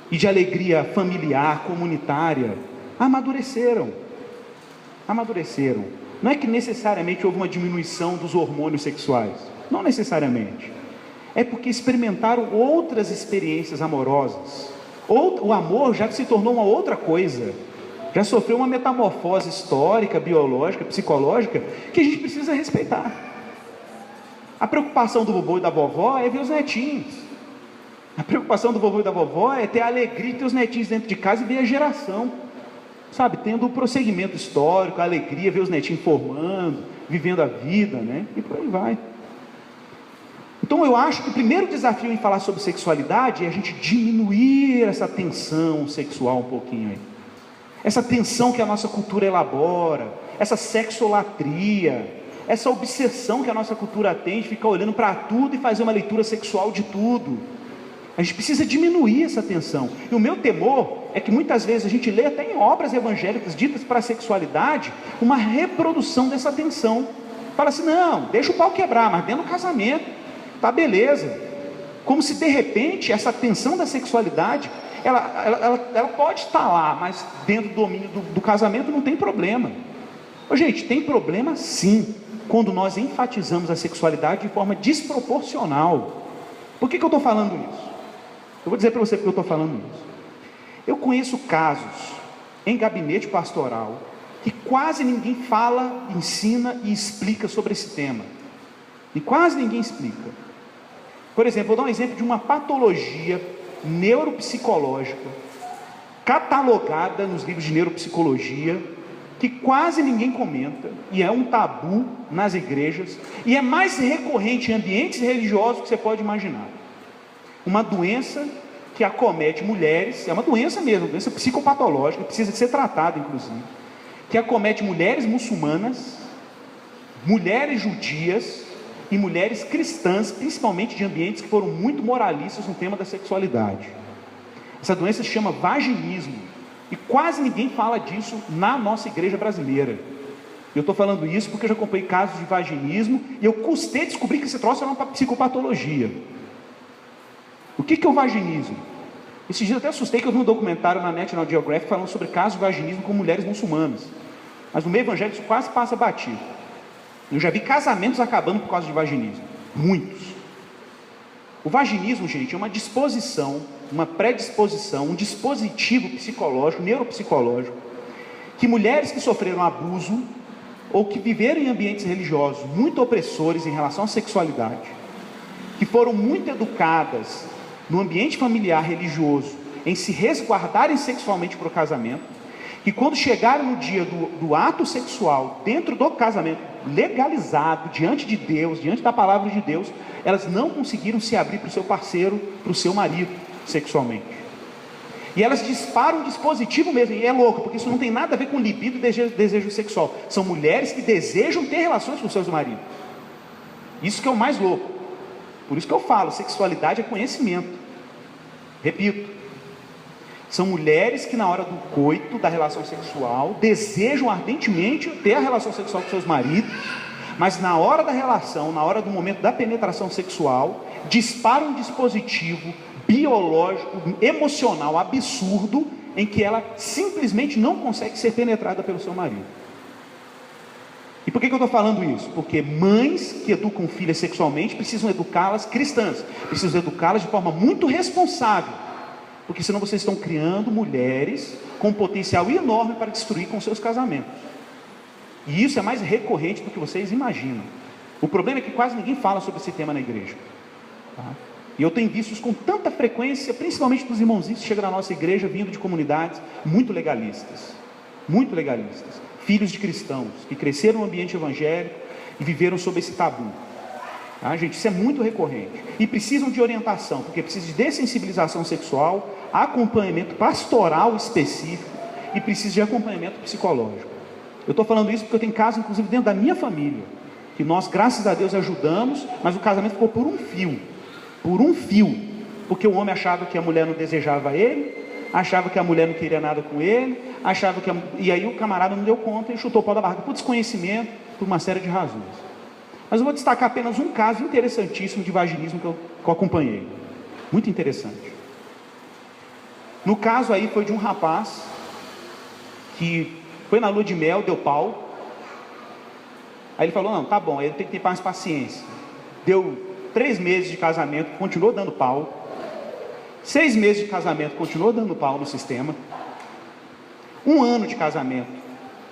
e de alegria familiar, comunitária. Amadureceram. Não é que necessariamente houve uma diminuição dos hormônios sexuais, não necessariamente, é porque experimentaram outras experiências amorosas. O amor já se tornou uma outra coisa, já sofreu uma metamorfose histórica, biológica, psicológica, que a gente precisa respeitar. A preocupação do vovô e da vovó é ver os netinhos, a preocupação do vovô e da vovó é ter a alegria de ter os netinhos dentro de casa e ver a geração, sabe, tendo o prosseguimento histórico, a alegria, ver os netinhos formando, vivendo a vida, né? E por aí vai. Então eu acho que o primeiro desafio em falar sobre sexualidade é a gente diminuir essa tensão sexual um pouquinho aí. Essa tensão que a nossa cultura elabora, essa sexolatria, essa obsessão que a nossa cultura tem de ficar olhando para tudo e fazer uma leitura sexual de tudo. A gente precisa diminuir essa tensão. E o meu temor é que muitas vezes a gente lê até em obras evangélicas ditas para a sexualidade, uma reprodução dessa tensão. Fala assim, não, deixa o pau quebrar, mas dentro do casamento, tá beleza. Como se de repente essa tensão da sexualidade, ela pode estar lá, mas dentro do domínio do casamento não tem problema. Gente, tem problema sim, quando nós enfatizamos a sexualidade de forma desproporcional. Por que eu estou falando isso? Eu vou dizer para você porque eu estou falando isso. Eu conheço casos em gabinete pastoral que quase ninguém fala, ensina e explica sobre esse tema. E quase ninguém explica. Por exemplo, vou dar um exemplo de uma patologia neuropsicológica catalogada nos livros de neuropsicologia, que quase ninguém comenta, e é um tabu nas igrejas, e é mais recorrente em ambientes religiosos que você pode imaginar. Uma doença que acomete mulheres, é uma doença mesmo, uma doença psicopatológica, precisa ser tratada inclusive, que acomete mulheres muçulmanas, mulheres judias e mulheres cristãs, principalmente de ambientes que foram muito moralistas no tema da sexualidade. Essa doença se chama vaginismo, e quase ninguém fala disso na nossa igreja brasileira. Eu estou falando isso porque eu já acompanhei casos de vaginismo, e eu custei descobrir que esse troço era uma psicopatologia. O que é o vaginismo? Esses dias eu até assustei que eu vi um documentário na National Geographic falando sobre casos de vaginismo com mulheres muçulmanas, mas no meio evangélico isso quase passa batido. Eu já vi casamentos acabando por causa de vaginismo, muitos. O vaginismo, gente, é uma disposição, uma predisposição, um dispositivo psicológico, neuropsicológico, que mulheres que sofreram abuso ou que viveram em ambientes religiosos muito opressores em relação à sexualidade, que foram muito educadas no ambiente familiar religioso em se resguardarem sexualmente para o casamento, que quando chegaram no dia do ato sexual, dentro do casamento, legalizado, diante de Deus, diante da palavra de Deus, elas não conseguiram se abrir para o seu parceiro, para o seu marido, sexualmente. E elas disparam um dispositivo mesmo, e é louco, porque isso não tem nada a ver com libido e desejo sexual. São mulheres que desejam ter relações com seus maridos. Isso que é o mais louco. Por isso que eu falo, sexualidade é conhecimento. Repito, são mulheres que na hora do coito, da relação sexual, desejam ardentemente ter a relação sexual com seus maridos, mas na hora da relação, na hora do momento da penetração sexual, disparam um dispositivo biológico, emocional, absurdo, em que ela simplesmente não consegue ser penetrada pelo seu marido. E por que eu estou falando isso? Porque mães que educam filhas sexualmente precisam educá-las cristãs, precisam educá-las de forma muito responsável, porque senão vocês estão criando mulheres com um potencial enorme para destruir com seus casamentos. E isso é mais recorrente do que vocês imaginam. O problema é que quase ninguém fala sobre esse tema na igreja, tá? E eu tenho visto isso com tanta frequência, principalmente dos irmãozinhos que chegam na nossa igreja vindo de comunidades muito legalistas, filhos de cristãos que cresceram no ambiente evangélico e viveram sob esse tabu. Tá, gente, isso é muito recorrente e precisam de orientação, porque precisa de dessensibilização sexual, acompanhamento pastoral específico e precisa de acompanhamento psicológico. Eu estou falando isso porque eu tenho casos, inclusive dentro da minha família, que nós, graças a Deus, ajudamos, mas o casamento ficou por um fio, porque o homem achava que a mulher não desejava ele, achava que a mulher não queria nada com ele, e aí o camarada não deu conta e chutou o pau da barraca, por desconhecimento, por uma série de razões. Mas eu vou destacar apenas um caso interessantíssimo de vaginismo que eu acompanhei, muito interessante. No caso aí foi de um rapaz que foi na lua de mel, deu pau, aí ele falou, não, tá bom, aí eu tenho que ter mais paciência. Deu 3 meses de casamento, continuou dando pau. 6 meses de casamento, continuou dando pau no sistema. 1 ano de casamento,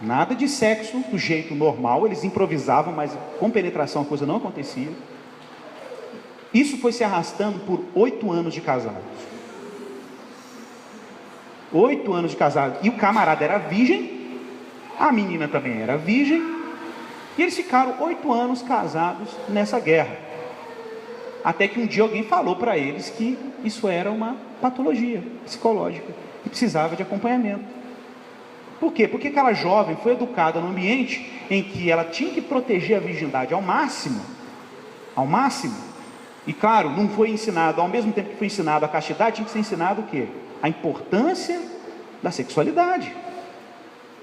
nada de sexo do jeito normal, eles improvisavam, mas com penetração a coisa não acontecia. Isso foi se arrastando por 8 anos de casados. 8 anos de casado, e o camarada era virgem, a menina também era virgem, e eles ficaram 8 anos casados nessa guerra. Até que um dia alguém falou para eles que isso era uma patologia psicológica e precisava de acompanhamento. Por quê? Porque aquela jovem foi educada num ambiente em que ela tinha que proteger a virgindade ao máximo, e claro, não foi ensinado, ao mesmo tempo que foi ensinado a castidade, tinha que ser ensinado o quê? A importância da sexualidade,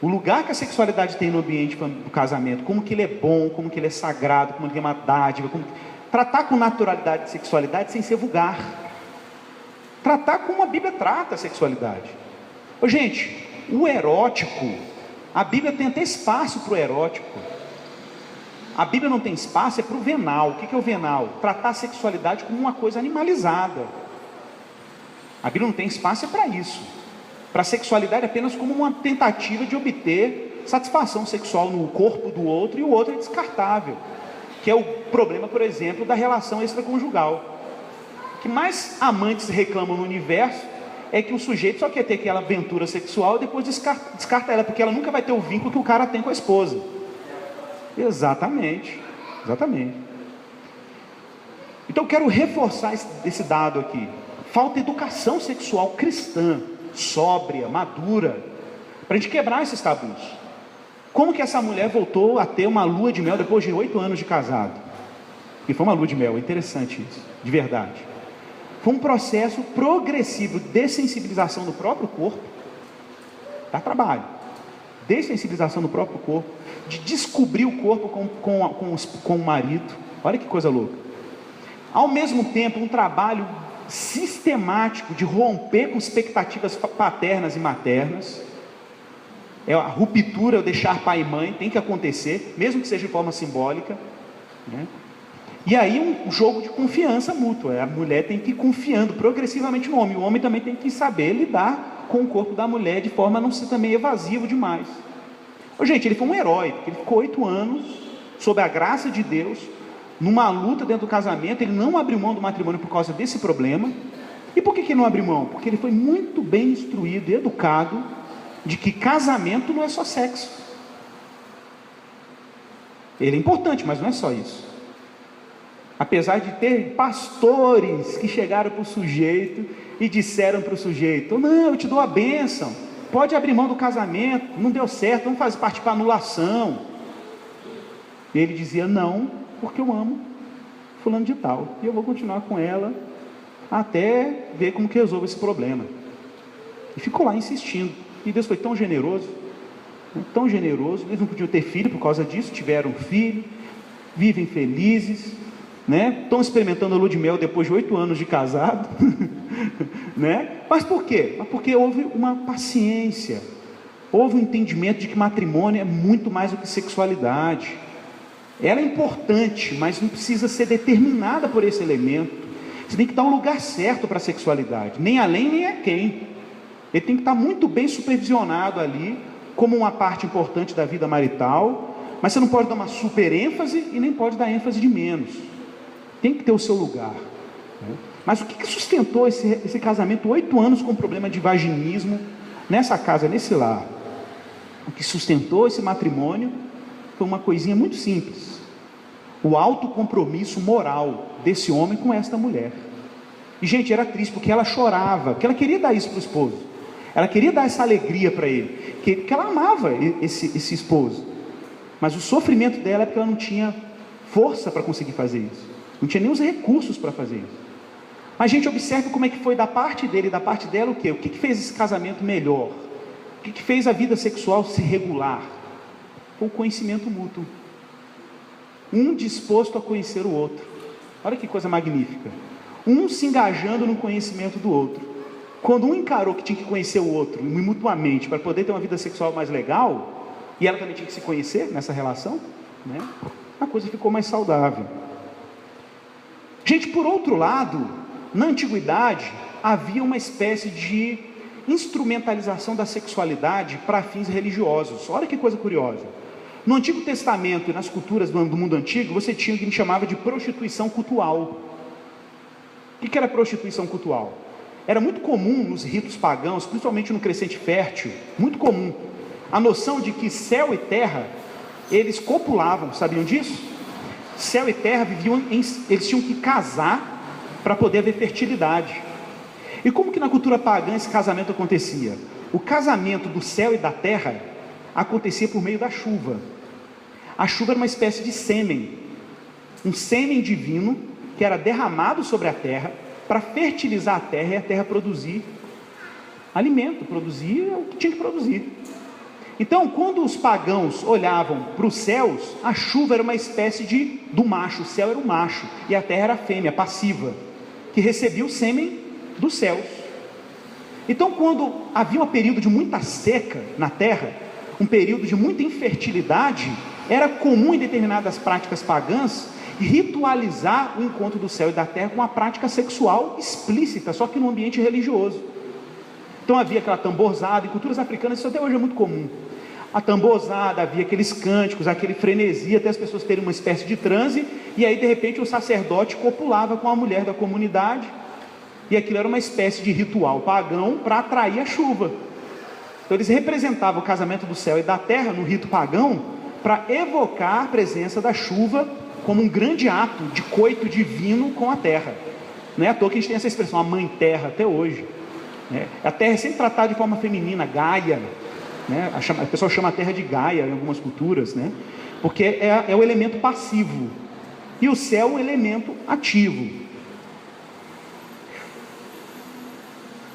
o lugar que a sexualidade tem no ambiente do casamento, como que ele é bom, como que ele é sagrado, como ele é uma dádiva, tratar com naturalidade de sexualidade sem ser vulgar, tratar como a Bíblia trata a sexualidade. Ô, gente, o erótico, a Bíblia tem até espaço para o erótico. A Bíblia não tem espaço, é para o venal. O que é o venal? Tratar a sexualidade como uma coisa animalizada. A Bíblia não tem espaço, é para isso. Para a sexualidade apenas como uma tentativa de obter satisfação sexual no corpo do outro, e o outro é descartável, que é o problema, por exemplo, da relação extraconjugal. O que mais amantes reclamam no universo é que o sujeito só quer ter aquela aventura sexual e depois descarta ela, porque ela nunca vai ter o vínculo que o cara tem com a esposa. Exatamente. Então eu quero reforçar esse dado aqui. Falta educação sexual cristã, sóbria, madura, para a gente quebrar esses tabus. Como que essa mulher voltou a ter uma lua de mel depois de 8 anos de casado? E foi uma lua de mel, é interessante isso, de verdade. Foi um processo progressivo de dessensibilização do próprio corpo, dá trabalho, dessensibilização do próprio corpo, de descobrir o corpo com o marido, olha que coisa louca. Ao mesmo tempo, um trabalho sistemático de romper com expectativas paternas e maternas. É a ruptura, o deixar pai e mãe, tem que acontecer, mesmo que seja de forma simbólica, né? E aí um jogo de confiança mútua, a mulher tem que ir confiando progressivamente no homem, o homem também tem que saber lidar com o corpo da mulher de forma a não ser também evasivo demais. Gente, ele foi um herói, porque ele ficou 8 anos, sob a graça de Deus, numa luta dentro do casamento, ele não abriu mão do matrimônio por causa desse problema. E por que ele não abriu mão? Porque ele foi muito bem instruído e educado de que casamento não é só sexo. Ele é importante, mas não é só isso. Apesar de ter pastores que chegaram para o sujeito e disseram para o sujeito: não, eu te dou a bênção, pode abrir mão do casamento, não deu certo, vamos fazer parte para anulação. E ele dizia: não, porque eu amo fulano de tal, e eu vou continuar com ela até ver como que resolve esse problema. E ficou lá insistindo. E Deus foi tão generoso, eles não podiam ter filho por causa disso, tiveram filho, vivem felizes, né? Estão experimentando a lua de mel depois de 8 anos de casado, né? Mas por quê? Porque houve uma paciência, houve um entendimento de que matrimônio é muito mais do que sexualidade. Ela é importante, mas não precisa ser determinada por esse elemento. Você tem que dar um lugar certo para a sexualidade, nem além nem aquém. Ele tem que estar muito bem supervisionado ali, como uma parte importante da vida marital, mas você não pode dar uma super ênfase e nem pode dar ênfase de menos. Tem que ter o seu lugar, né? Mas o que sustentou esse casamento 8 anos com problema de vaginismo nessa casa, nesse lar? O que sustentou esse matrimônio foi uma coisinha muito simples: o alto compromisso moral desse homem com esta mulher. E gente, era triste porque ela chorava, porque ela queria dar isso para o esposo, ela queria dar essa alegria para ele, porque ela amava esse esposo, mas o sofrimento dela é porque ela não tinha força para conseguir fazer isso, não tinha nem os recursos para fazer isso. Mas gente, observe como é que foi da parte dele e da parte dela o quê? O que fez esse casamento melhor? O que fez a vida sexual se regular? Foi o conhecimento mútuo, um disposto a conhecer o outro. Olha que coisa magnífica, um se engajando no conhecimento do outro. Quando um encarou que tinha que conhecer o outro mutuamente para poder ter uma vida sexual mais legal, e ela também tinha que se conhecer nessa relação, né? A coisa ficou mais saudável. Gente, por outro lado, na antiguidade havia uma espécie de instrumentalização da sexualidade para fins religiosos. Olha que coisa curiosa. No Antigo Testamento e nas culturas do mundo antigo, você tinha o que a gente chamava de prostituição cultual. O que era prostituição cultual? Era muito comum nos ritos pagãos, principalmente no Crescente Fértil, muito comum a noção de que céu e terra, eles copulavam, sabiam disso? Céu e terra eles tinham que casar para poder haver fertilidade. E como que na cultura pagã esse casamento acontecia? O casamento do céu e da terra acontecia por meio da chuva. A chuva era uma espécie de sêmen, um sêmen divino que era derramado sobre a terra para fertilizar a terra e a terra produzir alimento, produzir o que tinha que produzir. Então, quando os pagãos olhavam para os céus, a chuva era uma espécie do macho, o céu era o macho e a terra era a fêmea, passiva, que recebia o sêmen dos céus. Então, quando havia um período de muita seca na terra, um período de muita infertilidade, era comum em determinadas práticas pagãs ritualizar o encontro do céu e da terra com uma prática sexual explícita, só que no ambiente religioso. Então havia aquela tamborzada, em culturas africanas isso até hoje é muito comum. A tamborzada, havia aqueles cânticos, aquele frenesi, até as pessoas terem uma espécie de transe, e aí de repente o sacerdote copulava com a mulher da comunidade, e aquilo era uma espécie de ritual pagão para atrair a chuva. Então eles representavam o casamento do céu e da terra no rito pagão para evocar a presença da chuva como um grande ato de coito divino com a terra. Não é à toa que a gente tem essa expressão, a mãe terra, até hoje, né? A terra é sempre tratada de forma feminina, Gaia, né? A pessoa chama a terra de Gaia em algumas culturas, né? Porque é o elemento passivo. e o céu um elemento ativo.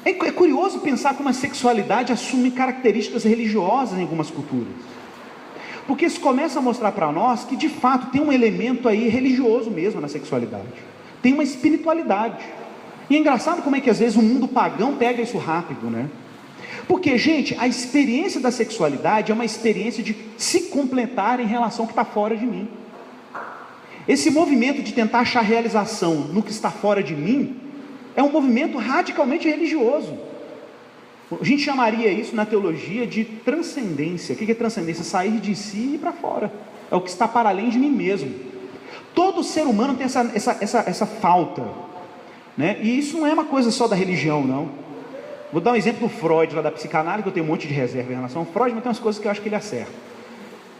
É curioso pensar como a sexualidade assume características religiosas em algumas culturas, porque isso começa a mostrar para nós que de fato tem um elemento aí religioso mesmo na sexualidade, tem uma espiritualidade. E é engraçado como é que às vezes o mundo pagão pega isso rápido, né? Porque, gente, a experiência da sexualidade é uma experiência de se completar em relação ao que está fora de mim. Esse movimento de tentar achar realização no que está fora de mim é um movimento radicalmente religioso. A gente chamaria isso na teologia de transcendência. O que é transcendência? Sair de si e ir para fora. É o que está para além de mim mesmo. Todo ser humano tem essa falta, né? E isso não é uma coisa só da religião, não. Vou dar um exemplo do Freud, lá da psicanálise, que eu tenho um monte de reserva em relação ao Freud, mas tem umas coisas que eu acho que ele acerta.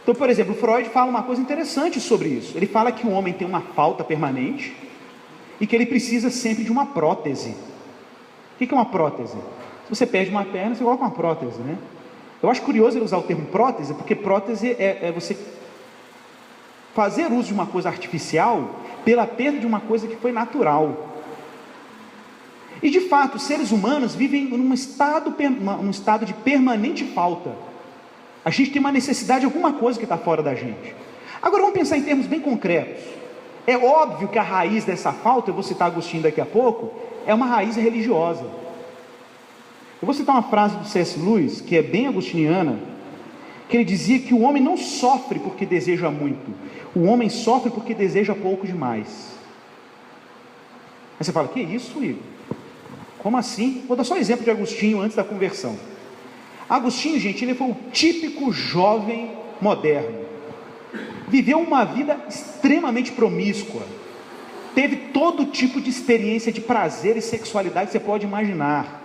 Então, por exemplo, o Freud fala uma coisa interessante sobre isso. Ele fala que o homem tem uma falta permanente e que ele precisa sempre de uma prótese. O que é uma prótese? Se você perde uma perna, você coloca uma prótese, né? Eu acho curioso ele usar o termo prótese, porque prótese é você fazer uso de uma coisa artificial pela perda de uma coisa que foi natural. E de fato, os seres humanos vivem num estado de permanente falta. A gente tem uma necessidade de alguma coisa que está fora da gente. Agora vamos pensar em termos bem concretos. É óbvio que a raiz dessa falta, eu vou citar Agostinho daqui a pouco, é uma raiz religiosa. Eu vou citar uma frase do C.S. Lewis, que é bem agostiniana, que ele dizia que o homem não sofre porque deseja muito, o homem sofre porque deseja pouco demais. Aí você fala, que isso, Igor? Como assim? Vou dar só um exemplo de Agostinho antes da conversão. Agostinho, gente, ele foi o típico jovem moderno. Viveu uma vida extremamente promíscua. Teve todo tipo de experiência de prazer e sexualidade que você pode imaginar.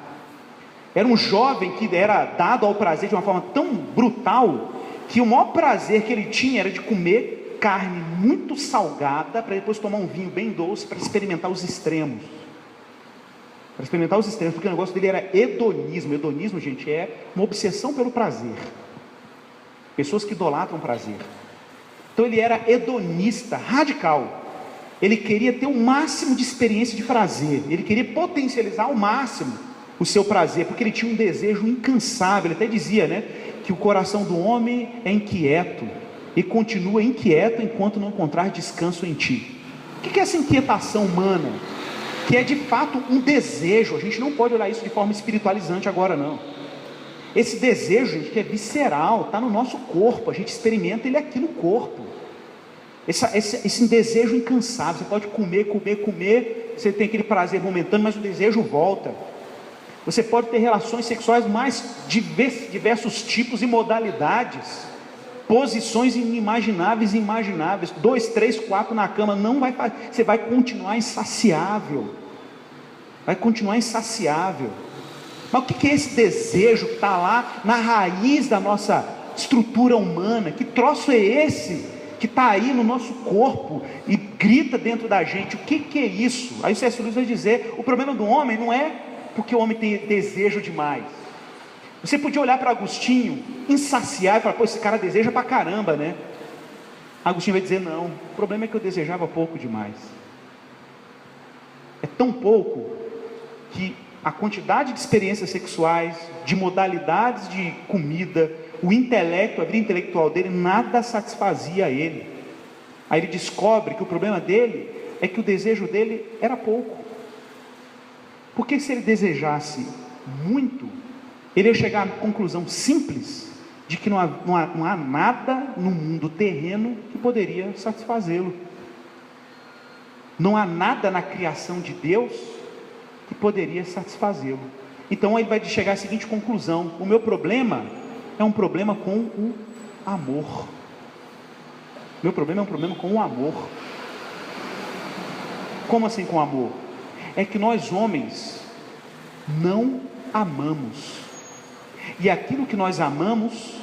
Era um jovem que era dado ao prazer de uma forma tão brutal, que o maior prazer que ele tinha era de comer carne muito salgada, para depois tomar um vinho bem doce, para experimentar os extremos. Porque o negócio dele era hedonismo. Hedonismo, gente, é uma obsessão pelo prazer. Pessoas que idolatram prazer. Então ele era hedonista, radical. Ele queria ter o máximo de experiência de prazer. Ele queria potencializar ao máximo o seu prazer, porque ele tinha um desejo incansável. Ele até dizia, né, que o coração do homem é inquieto e continua inquieto enquanto não encontrar descanso em ti. O que é essa inquietação humana? Que é de fato um desejo. A gente não pode olhar isso de forma espiritualizante agora, não. Esse desejo, gente, que é visceral, está no nosso corpo, a gente experimenta ele aqui no corpo. Esse desejo incansável. Você pode comer, você tem aquele prazer momentâneo, mas o desejo volta. Você pode ter relações sexuais mais diversos tipos e modalidades, posições inimagináveis e imagináveis, 2, 3, 4 na cama, você vai continuar insaciável. Mas o que é esse desejo que está lá na raiz da nossa estrutura humana? Que troço é esse que está aí no nosso corpo e grita dentro da gente? O que é isso? Aí o C.S. Lewis vai dizer, o problema do homem não é porque o homem tem desejo demais. Você podia olhar para Agostinho, insaciável, e falar, pô, esse cara deseja pra caramba, né? Agostinho vai dizer, não, o problema é que eu desejava pouco demais. É tão pouco que a quantidade de experiências sexuais, de modalidades de comida, o intelecto, a vida intelectual dele, nada satisfazia ele. Aí ele descobre que o problema dele é que o desejo dele era pouco. Porque se ele desejasse muito, ele ia chegar à conclusão simples de que não há nada no mundo terreno que poderia satisfazê-lo. Não há nada na criação de Deus que poderia satisfazê-lo. Então ele vai chegar à seguinte conclusão: o meu problema é um problema com o amor. Meu problema é um problema com o amor. Como assim com amor? É que nós homens não amamos, e aquilo que nós amamos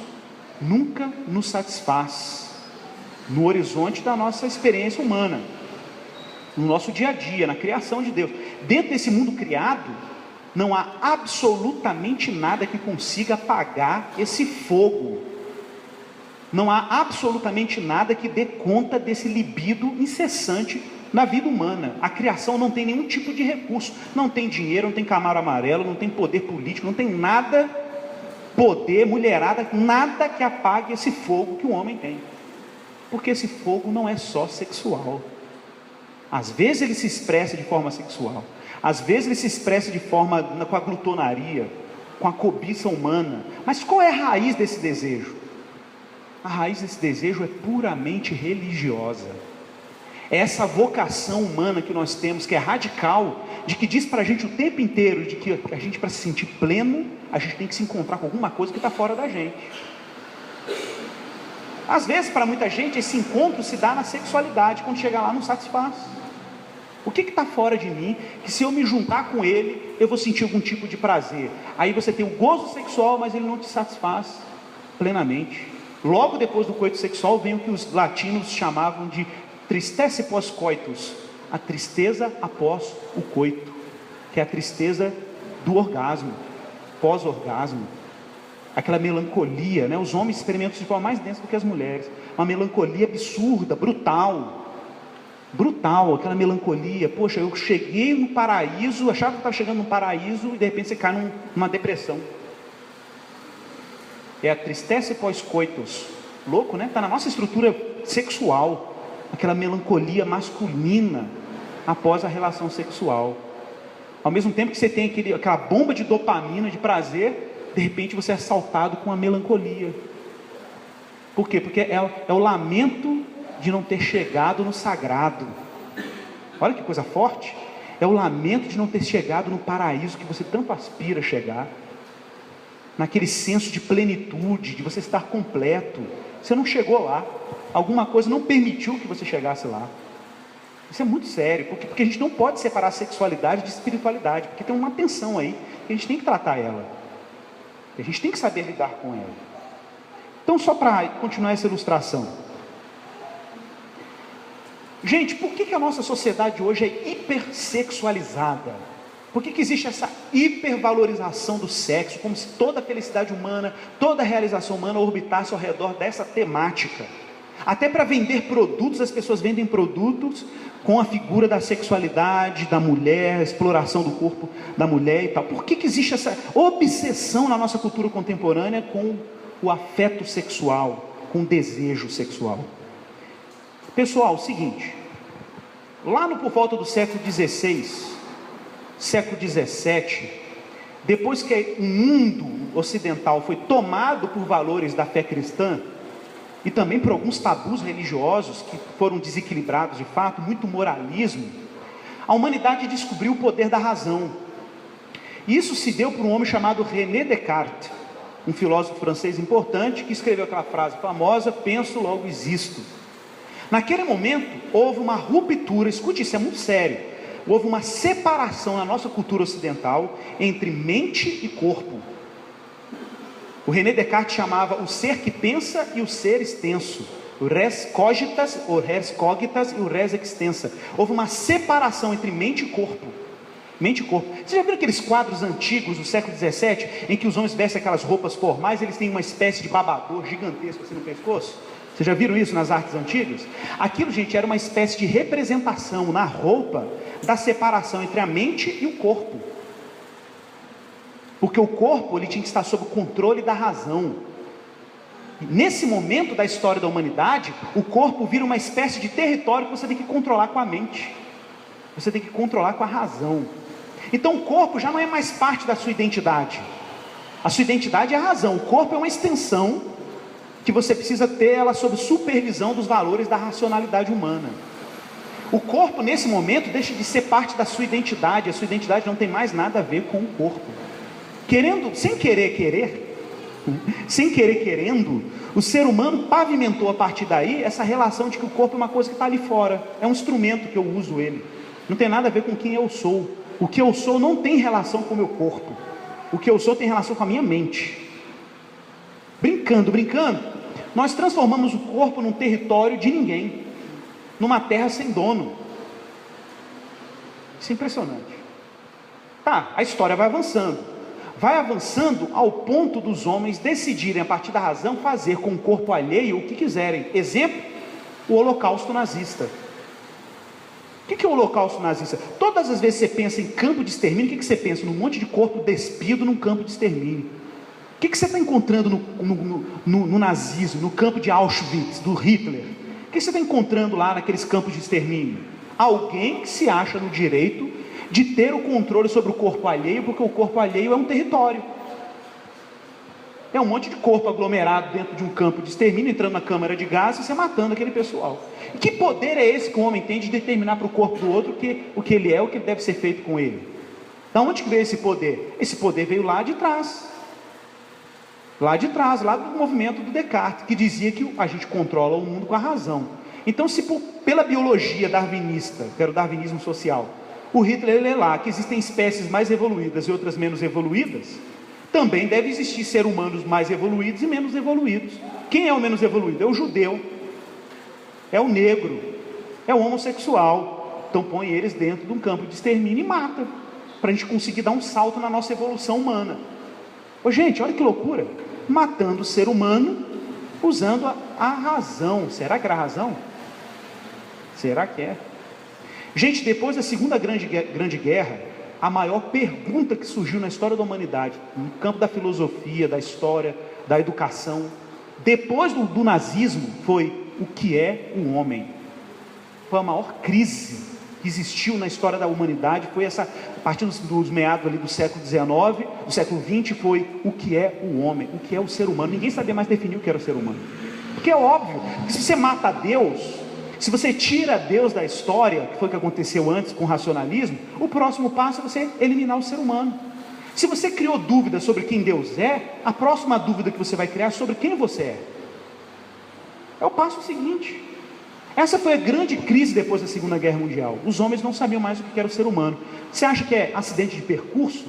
nunca nos satisfaz no horizonte da nossa experiência humana, no nosso dia a dia, na criação de Deus. Dentro desse mundo criado, não há absolutamente nada que consiga apagar esse fogo. Não há absolutamente nada que dê conta desse libido incessante na vida humana. A criação não tem nenhum tipo de recurso, não tem dinheiro, não tem camaro amarelo, não tem poder político, não tem nada, poder, mulherada, nada que apague esse fogo que o homem tem. Porque esse fogo não é só sexual. Às vezes ele se expressa de forma sexual, às vezes ele se expressa de forma com a glutonaria, com a cobiça humana. Mas qual é a raiz desse desejo? A raiz desse desejo é puramente religiosa. É essa vocação humana que nós temos, que é radical, de que diz para a gente o tempo inteiro, de que a gente, para se sentir pleno, a gente tem que se encontrar com alguma coisa que está fora da gente. Às vezes, para muita gente, esse encontro se dá na sexualidade, quando chega lá não satisfaz. O que está fora de mim, que se eu me juntar com ele, eu vou sentir algum tipo de prazer? Aí você tem o gozo sexual, mas ele não te satisfaz plenamente. Logo depois do coito sexual vem o que os latinos chamavam de tristesse pós-coitus, a tristeza após o coito, que é a tristeza do orgasmo, pós-orgasmo, aquela melancolia, né? Os homens experimentam de forma mais densa do que as mulheres, uma melancolia absurda, brutal, aquela melancolia. Poxa, eu cheguei no paraíso, achava que estava chegando no paraíso, e de repente você cai numa depressão. É a tristeza pós-coitus, louco, né? Está na nossa estrutura sexual, aquela melancolia masculina após a relação sexual. Ao mesmo tempo que você tem aquela bomba de dopamina, de prazer, de repente você é assaltado com a melancolia. Por quê? Porque é o lamento de não ter chegado no sagrado. Olha que coisa forte. É o lamento de não ter chegado no paraíso que você tanto aspira a chegar, naquele senso de plenitude, de você estar completo. Você não chegou lá, alguma coisa não permitiu que você chegasse lá. Isso é muito sério, porque a gente não pode separar a sexualidade de espiritualidade, porque tem uma tensão aí, que a gente tem que tratar ela, a gente tem que saber lidar com ela. Então, só para continuar essa ilustração, gente, por que a nossa sociedade hoje é hipersexualizada? Por que existe essa hipervalorização do sexo, como se toda a felicidade humana, toda a realização humana orbitasse ao redor dessa temática? Até para vender produtos, as pessoas vendem produtos com a figura da sexualidade, da mulher, a exploração do corpo da mulher e tal. Por que existe essa obsessão na nossa cultura contemporânea com o afeto sexual, com o desejo sexual? Pessoal, o seguinte, lá por volta do século XVI, século XVII, depois que o mundo ocidental foi tomado por valores da fé cristã, e também por alguns tabus religiosos que foram desequilibrados de fato, muito moralismo, a humanidade descobriu o poder da razão. E isso se deu por um homem chamado René Descartes, um filósofo francês importante, que escreveu aquela frase famosa: penso, logo existo. Naquele momento, houve uma ruptura, escute isso, é muito sério, houve uma separação na nossa cultura ocidental entre mente e corpo. O René Descartes chamava o ser que pensa e o ser extenso, o res cogitas, o res cogitas e o res extensa. Houve uma separação entre mente e corpo. Mente e corpo. Você já viu aqueles quadros antigos do século XVII, em que os homens vestem aquelas roupas formais, eles têm uma espécie de babador gigantesco assim no pescoço? Vocês já viram isso nas artes antigas? Aquilo, gente, era uma espécie de representação na roupa da separação entre a mente e o corpo. Porque o corpo, ele tinha que estar sob o controle da razão. Nesse momento da história da humanidade, o corpo vira uma espécie de território que você tem que controlar com a mente. Você tem que controlar com a razão. Então o corpo já não é mais parte da sua identidade. A sua identidade é a razão. O corpo é uma extensão que você precisa ter ela sob supervisão dos valores da racionalidade humana. O corpo, nesse momento, deixa de ser parte da sua identidade. A sua identidade não tem mais nada a ver com o corpo. Sem querer querendo, o ser humano pavimentou a partir daí essa relação de que o corpo é uma coisa que está ali fora, é um instrumento que eu uso ele, não tem nada a ver com quem eu sou. O que eu sou não tem relação com o meu corpo, o que eu sou tem relação com a minha mente. Brincando, nós transformamos o corpo num território de ninguém, numa terra sem dono. Isso é impressionante. Tá, a história vai avançando. vai avançando ao ponto dos homens decidirem, a partir da razão, fazer com o corpo alheio o que quiserem. Exemplo, o holocausto nazista. O que é o holocausto nazista? Todas as vezes que você pensa em campo de extermínio, o que você pensa? Num monte de corpo despido num campo de extermínio. O que você está encontrando no nazismo, no campo de Auschwitz, do Hitler? O que você está encontrando lá naqueles campos de extermínio? Alguém que se acha no direito de ter o controle sobre o corpo alheio, porque o corpo alheio é um território. É um monte de corpo aglomerado dentro de um campo de extermínio, entrando na câmara de gás e você matando aquele pessoal. E que poder é esse que o homem tem de determinar para o corpo do outro o que ele é, o que deve ser feito com ele? Da onde que veio esse poder? Esse poder veio lá de trás. Lá de trás, lá do movimento do Descartes, que dizia que a gente controla o mundo com a razão. Então, se pela biologia darwinista, que era o darwinismo social, o Hitler lê lá que existem espécies mais evoluídas e outras menos evoluídas, também deve existir seres humanos mais evoluídos e menos evoluídos. Quem é o menos evoluído? É o judeu, é o negro, é o homossexual. Então põe eles dentro de um campo de extermínio e mata, para a gente conseguir dar um salto na nossa evolução humana. Ô, gente, olha que loucura, matando o ser humano usando a razão. Será que era a razão? Será que é? Gente, depois da Segunda Grande Guerra, a maior pergunta que surgiu na história da humanidade, no campo da filosofia, da história, da educação, depois do nazismo, foi: o que é um homem? Foi a maior crise que existiu na história da humanidade. Foi essa, a partir dos meados ali do século XIX, do século XX, foi: o que é o homem? O que é o ser humano? Ninguém sabia mais definir o que era o ser humano, porque é óbvio que se você mata Deus, se você tira Deus da história, que foi o que aconteceu antes com o racionalismo, o próximo passo é você eliminar o ser humano. Se você criou dúvidas sobre quem Deus é, a próxima dúvida que você vai criar é sobre quem você é. É o passo seguinte. Essa foi a grande crise depois da Segunda Guerra Mundial. Os homens não sabiam mais o que era o ser humano. Você acha que é acidente de percurso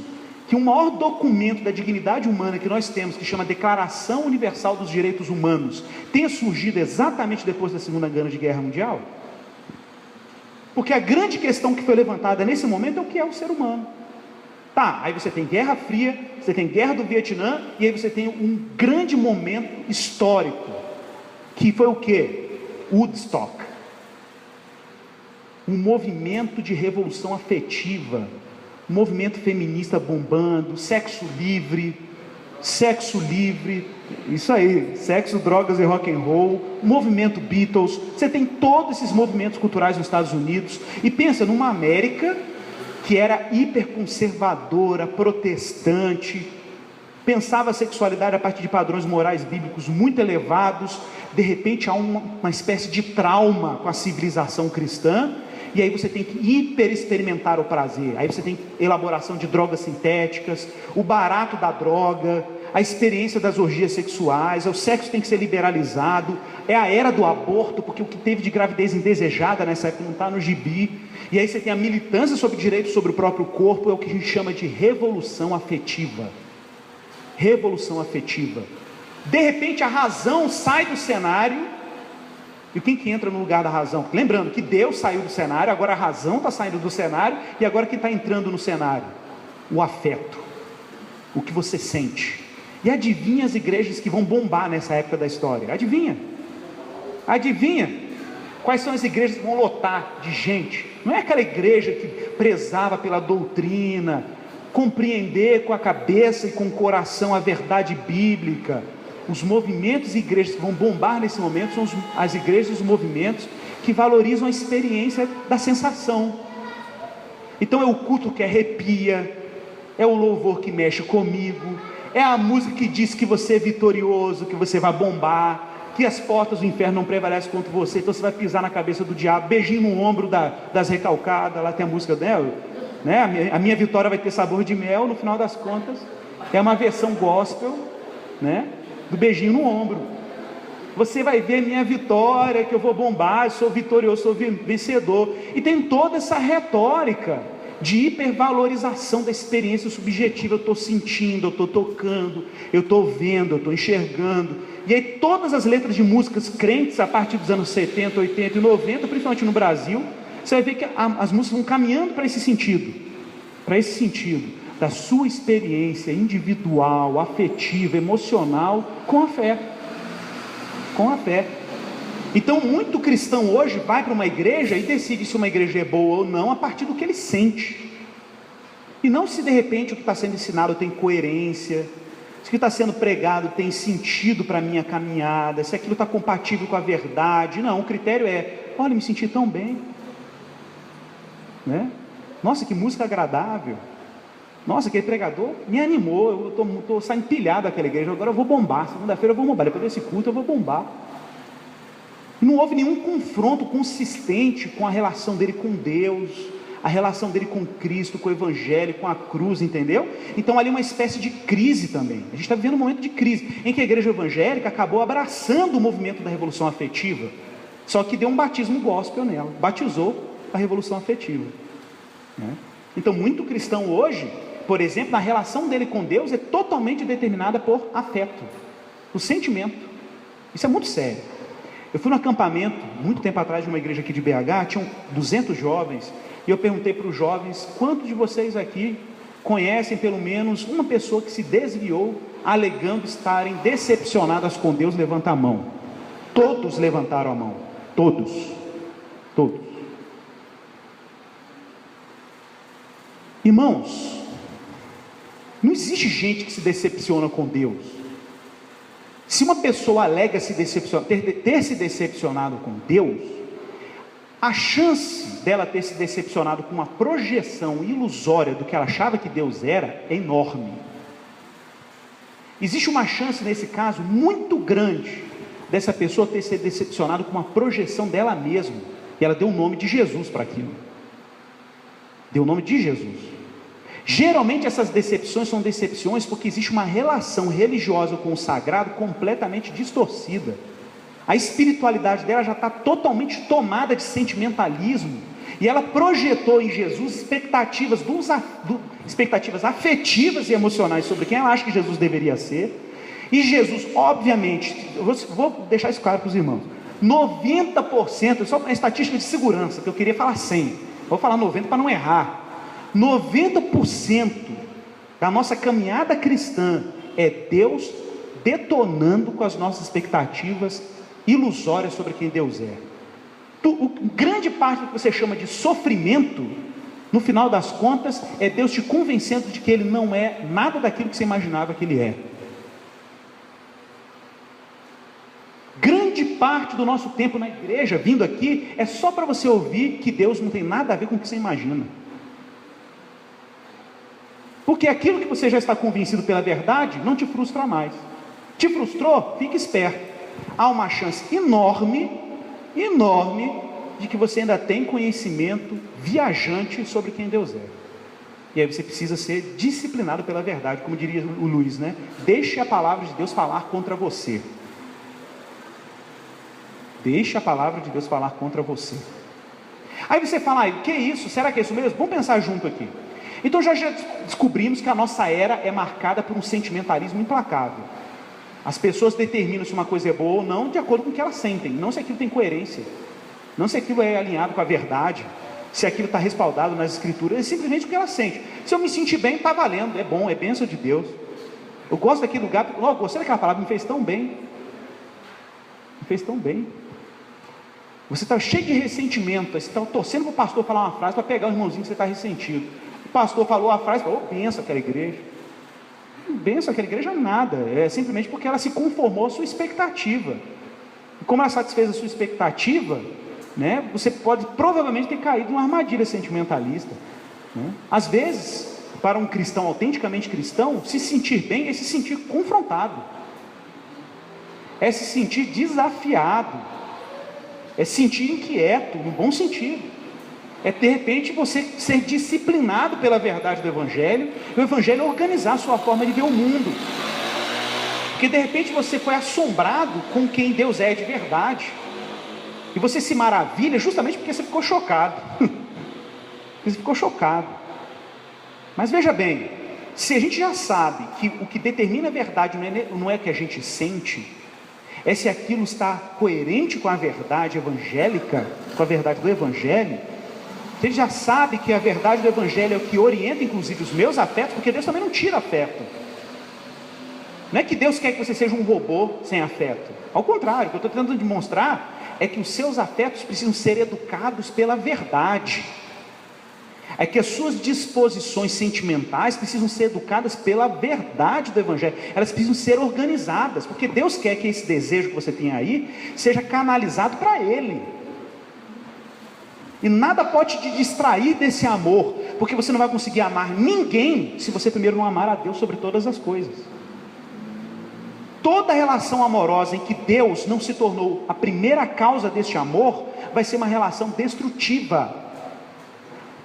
que o maior documento da dignidade humana que nós temos, que chama Declaração Universal dos Direitos Humanos, tenha surgido exatamente depois da Segunda Grande Guerra Mundial? Porque a grande questão que foi levantada nesse momento é o que é o ser humano. Tá, aí você tem Guerra Fria, você tem Guerra do Vietnã, e aí você tem um grande momento histórico, que foi o quê? Woodstock. Um movimento de revolução afetiva, um movimento feminista bombando, sexo livre, isso aí, sexo, drogas e rock and roll, movimento Beatles. Você tem todos esses movimentos culturais nos Estados Unidos, e pensa numa América que era hiperconservadora, protestante, pensava a sexualidade a partir de padrões morais bíblicos muito elevados. De repente há uma espécie de trauma com a civilização cristã, e aí você tem que hiper experimentar o prazer. Aí você tem elaboração de drogas sintéticas, o barato da droga, a experiência das orgias sexuais, o sexo tem que ser liberalizado, é a era do aborto, porque o que teve de gravidez indesejada nessa época não está no gibi. E aí você tem a militância sobre direitos sobre o próprio corpo, é o que a gente chama de revolução afetiva. Revolução afetiva. De repente a razão sai do cenário. E quem que entra no lugar da razão? Lembrando que Deus saiu do cenário, agora a razão está saindo do cenário, e agora quem está entrando no cenário? O afeto, o que você sente. E adivinha as igrejas que vão bombar nessa época da história? Adivinha quais são as igrejas que vão lotar de gente? Não é aquela igreja que prezava pela doutrina, compreender com a cabeça e com o coração a verdade bíblica. Os movimentos e igrejas que vão bombar nesse momento são as igrejas e os movimentos que valorizam a experiência da sensação. Então é o culto que arrepia, é o louvor que mexe comigo, é a música que diz que você é vitorioso, que você vai bombar, que as portas do inferno não prevalecem contra você, então você vai pisar na cabeça do diabo, beijinho no ombro das recalcadas. Lá tem a música dela, né? A minha vitória vai ter sabor de mel. No final das contas é uma versão gospel, né, do beijinho no ombro. Você vai ver minha vitória, que eu vou bombar, eu sou vitorioso, sou vencedor. E tem toda essa retórica de hipervalorização da experiência subjetiva. Eu estou sentindo, eu estou tocando, eu estou vendo, eu estou enxergando. E aí todas as letras de músicas crentes a partir dos anos 70, 80 e 90, principalmente no Brasil, você vai ver que as músicas vão caminhando para esse sentido, da sua experiência individual, afetiva, emocional com a fé. Com a fé. Então, muito cristão hoje vai para uma igreja e decide se uma igreja é boa ou não a partir do que ele sente. E não se de repente o que está sendo ensinado tem coerência, se o que está sendo pregado tem sentido para a minha caminhada, se aquilo está compatível com a verdade. Não, o critério é: olha, me senti tão bem, né? Nossa, que música agradável. Nossa, aquele pregador me animou. Eu estou saindo pilhado daquela igreja. Agora eu vou bombar, segunda-feira eu vou bombar, depois desse culto eu vou bombar. Não houve nenhum confronto consistente com a relação dele com Deus, a relação dele com Cristo, com o Evangelho, com a cruz, entendeu? Então ali uma espécie de crise também. A gente está vivendo um momento de crise, em que a igreja evangélica acabou abraçando o movimento da revolução afetiva, só que deu um batismo gospel nela, batizou a revolução afetiva, né? Então muito cristão hoje, por exemplo, na relação dele com Deus é totalmente determinada por afeto, o sentimento. Isso é muito sério. Eu fui no acampamento, muito tempo atrás, de uma igreja aqui de BH, tinham 200 jovens, e eu perguntei para os jovens: quantos de vocês aqui conhecem pelo menos uma pessoa que se desviou, alegando estarem decepcionadas com Deus? Levanta a mão. Todos levantaram a mão, todos. Irmãos, não existe gente que se decepciona com Deus. Se uma pessoa alega ter se decepcionado com Deus, a chance dela ter se decepcionado com uma projeção ilusória do que ela achava que Deus era é enorme. Existe uma chance nesse caso muito grande dessa pessoa ter se decepcionado com uma projeção dela mesma, e ela deu o nome de Jesus para aquilo. Deu o nome de Jesus. Geralmente essas decepções são decepções porque existe uma relação religiosa com o sagrado completamente distorcida. A espiritualidade dela já está totalmente tomada de sentimentalismo, e ela projetou em Jesus expectativas afetivas e emocionais sobre quem ela acha que Jesus deveria ser. E Jesus, obviamente, vou deixar isso claro para os irmãos, 90%, só uma estatística de segurança, que eu queria falar 100, vou falar 90 para não errar. 90% da nossa caminhada cristã é Deus detonando com as nossas expectativas ilusórias sobre quem Deus é. Grande parte do que você chama de sofrimento, no final das contas, é Deus te convencendo de que Ele não é nada daquilo que você imaginava que Ele é. Grande parte do nosso tempo na igreja, vindo aqui, é só para você ouvir que Deus não tem nada a ver com o que você imagina. Porque aquilo que você já está convencido pela verdade não te frustra mais. Te frustrou? Fique esperto. Há uma chance enorme de que você ainda tem conhecimento viajante sobre quem Deus é. E aí você precisa ser disciplinado pela verdade, como diria o Luiz, né? Deixe a palavra de Deus falar contra você. Deixe a palavra de Deus falar contra você. Aí você fala: o que é isso? Será que é isso mesmo? Vamos pensar junto aqui. Então já descobrimos que a nossa era é marcada por um sentimentalismo implacável. As pessoas determinam se uma coisa é boa ou não de acordo com o que elas sentem, não se aquilo tem coerência, não se aquilo é alinhado com a verdade, se aquilo está respaldado nas escrituras. É simplesmente o que elas sentem. Se eu me sentir bem, está valendo, é bom, é bênção de Deus. Eu gosto daquele lugar, gostei daquela palavra, me fez tão bem. Me fez tão bem. Você está cheio de ressentimento, você está torcendo para o pastor falar uma frase para pegar o irmãozinho que você está ressentido. O pastor falou a frase, benção aquela igreja. Não benção aquela igreja nada, é simplesmente porque ela se conformou à sua expectativa. E como ela satisfez a sua expectativa, né, você pode provavelmente ter caído numa armadilha sentimentalista, né? Às vezes, para um cristão autenticamente cristão, se sentir bem é se sentir confrontado, é se sentir desafiado, é se sentir inquieto, no bom sentido. É de repente você ser disciplinado pela verdade do Evangelho, e o Evangelho organizar a sua forma de ver o mundo. Porque de repente você foi assombrado com quem Deus é de verdade, e você se maravilha justamente porque você ficou chocado. Você ficou chocado. Mas veja bem, se a gente já sabe que o que determina a verdade não é o que a gente sente, é se aquilo está coerente com a verdade evangélica, com a verdade do Evangelho, se ele já sabe que a verdade do Evangelho é o que orienta inclusive os meus afetos, porque Deus também não tira afeto. Não é que Deus quer que você seja um robô sem afeto. Ao contrário, o que eu estou tentando demonstrar é que os seus afetos precisam ser educados pela verdade. É que as suas disposições sentimentais precisam ser educadas pela verdade do Evangelho. Elas precisam ser organizadas, porque Deus quer que esse desejo que você tem aí seja canalizado para Ele. E nada pode te distrair desse amor, porque você não vai conseguir amar ninguém se você primeiro não amar a Deus sobre todas as coisas. Toda relação amorosa em que Deus não se tornou a primeira causa deste amor, vai ser uma relação destrutiva.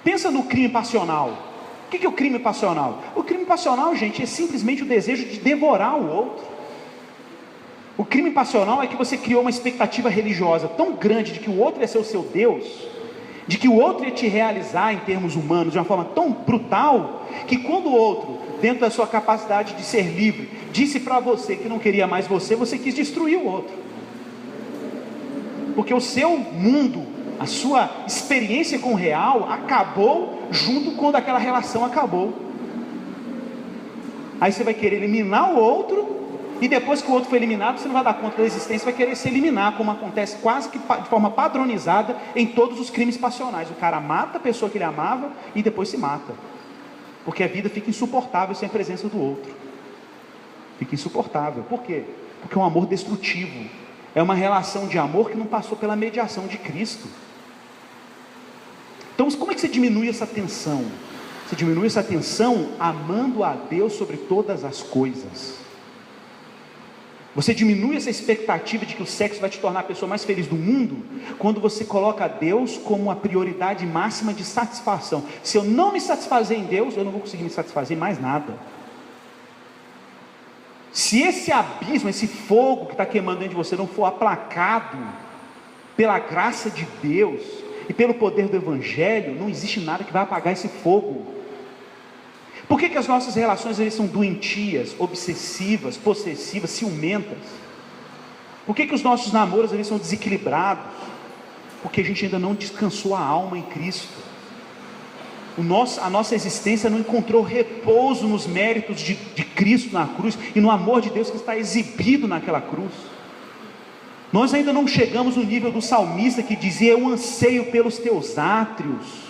Pensa no crime passional. O que é o crime passional? O crime passional, gente, é simplesmente o desejo de devorar o outro. O crime passional é que você criou uma expectativa religiosa tão grande de que o outro ia ser o seu Deus, de que o outro ia te realizar em termos humanos de uma forma tão brutal, que quando o outro, dentro da sua capacidade de ser livre, disse para você que não queria mais você, você quis destruir o outro. Porque o seu mundo, a sua experiência com o real acabou junto quando aquela relação acabou. Aí você vai querer eliminar o outro, e depois que o outro foi eliminado, você não vai dar conta da existência, vai querer se eliminar, como acontece quase que de forma padronizada em todos os crimes passionais. O cara mata a pessoa que ele amava e depois se mata, porque a vida fica insuportável sem a presença do outro. Fica insuportável. Por quê? Porque é um amor destrutivo. É uma relação de amor que não passou pela mediação de Cristo. Então, como é que você diminui essa tensão? Você diminui essa tensão amando a Deus sobre todas as coisas. Você diminui essa expectativa de que o sexo vai te tornar a pessoa mais feliz do mundo, quando você coloca Deus como a prioridade máxima de satisfação. Se eu não me satisfazer em Deus, eu não vou conseguir me satisfazer em mais nada. Se esse abismo, esse fogo que está queimando dentro de você não for aplacado pela graça de Deus e pelo poder do Evangelho, não existe nada que vai apagar esse fogo. Por que as nossas relações são doentias, obsessivas, possessivas, ciumentas? Por que os nossos namoros são desequilibrados? Porque a gente ainda não descansou a alma em Cristo. A nossa existência não encontrou repouso nos méritos de Cristo na cruz e no amor de Deus que está exibido naquela cruz. Nós ainda não chegamos no nível do salmista que dizia: eu anseio pelos teus átrios.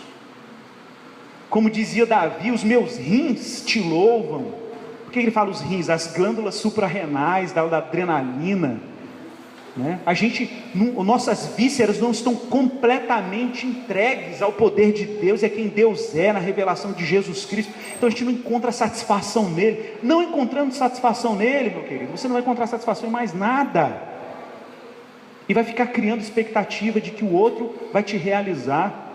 Como dizia Davi, os meus rins te louvam. Por que ele fala os rins? As glândulas suprarrenais da adrenalina, né? Nossas vísceras não estão completamente entregues ao poder de Deus e a quem Deus é na revelação de Jesus Cristo. Então a gente não encontra satisfação nele. Não encontrando satisfação nele, meu querido, você não vai encontrar satisfação em mais nada, e vai ficar criando expectativa de que o outro vai te realizar.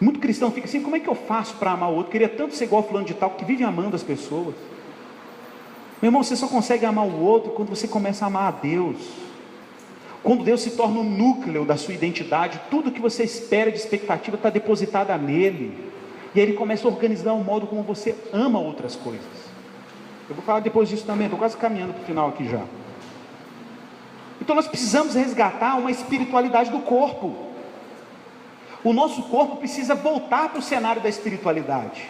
Muito cristão fica assim: como é que eu faço para amar o outro? Queria tanto ser igual fulano de tal, que vive amando as pessoas. Meu irmão, você só consegue amar o outro quando você começa a amar a Deus. Quando Deus se torna o núcleo da sua identidade, tudo que você espera de expectativa está depositada nele. E aí ele começa a organizar o modo como você ama outras coisas. Eu vou falar depois disso também, estou quase caminhando para o final aqui já. Então nós precisamos resgatar uma espiritualidade do corpo. O nosso corpo precisa voltar para o cenário da espiritualidade.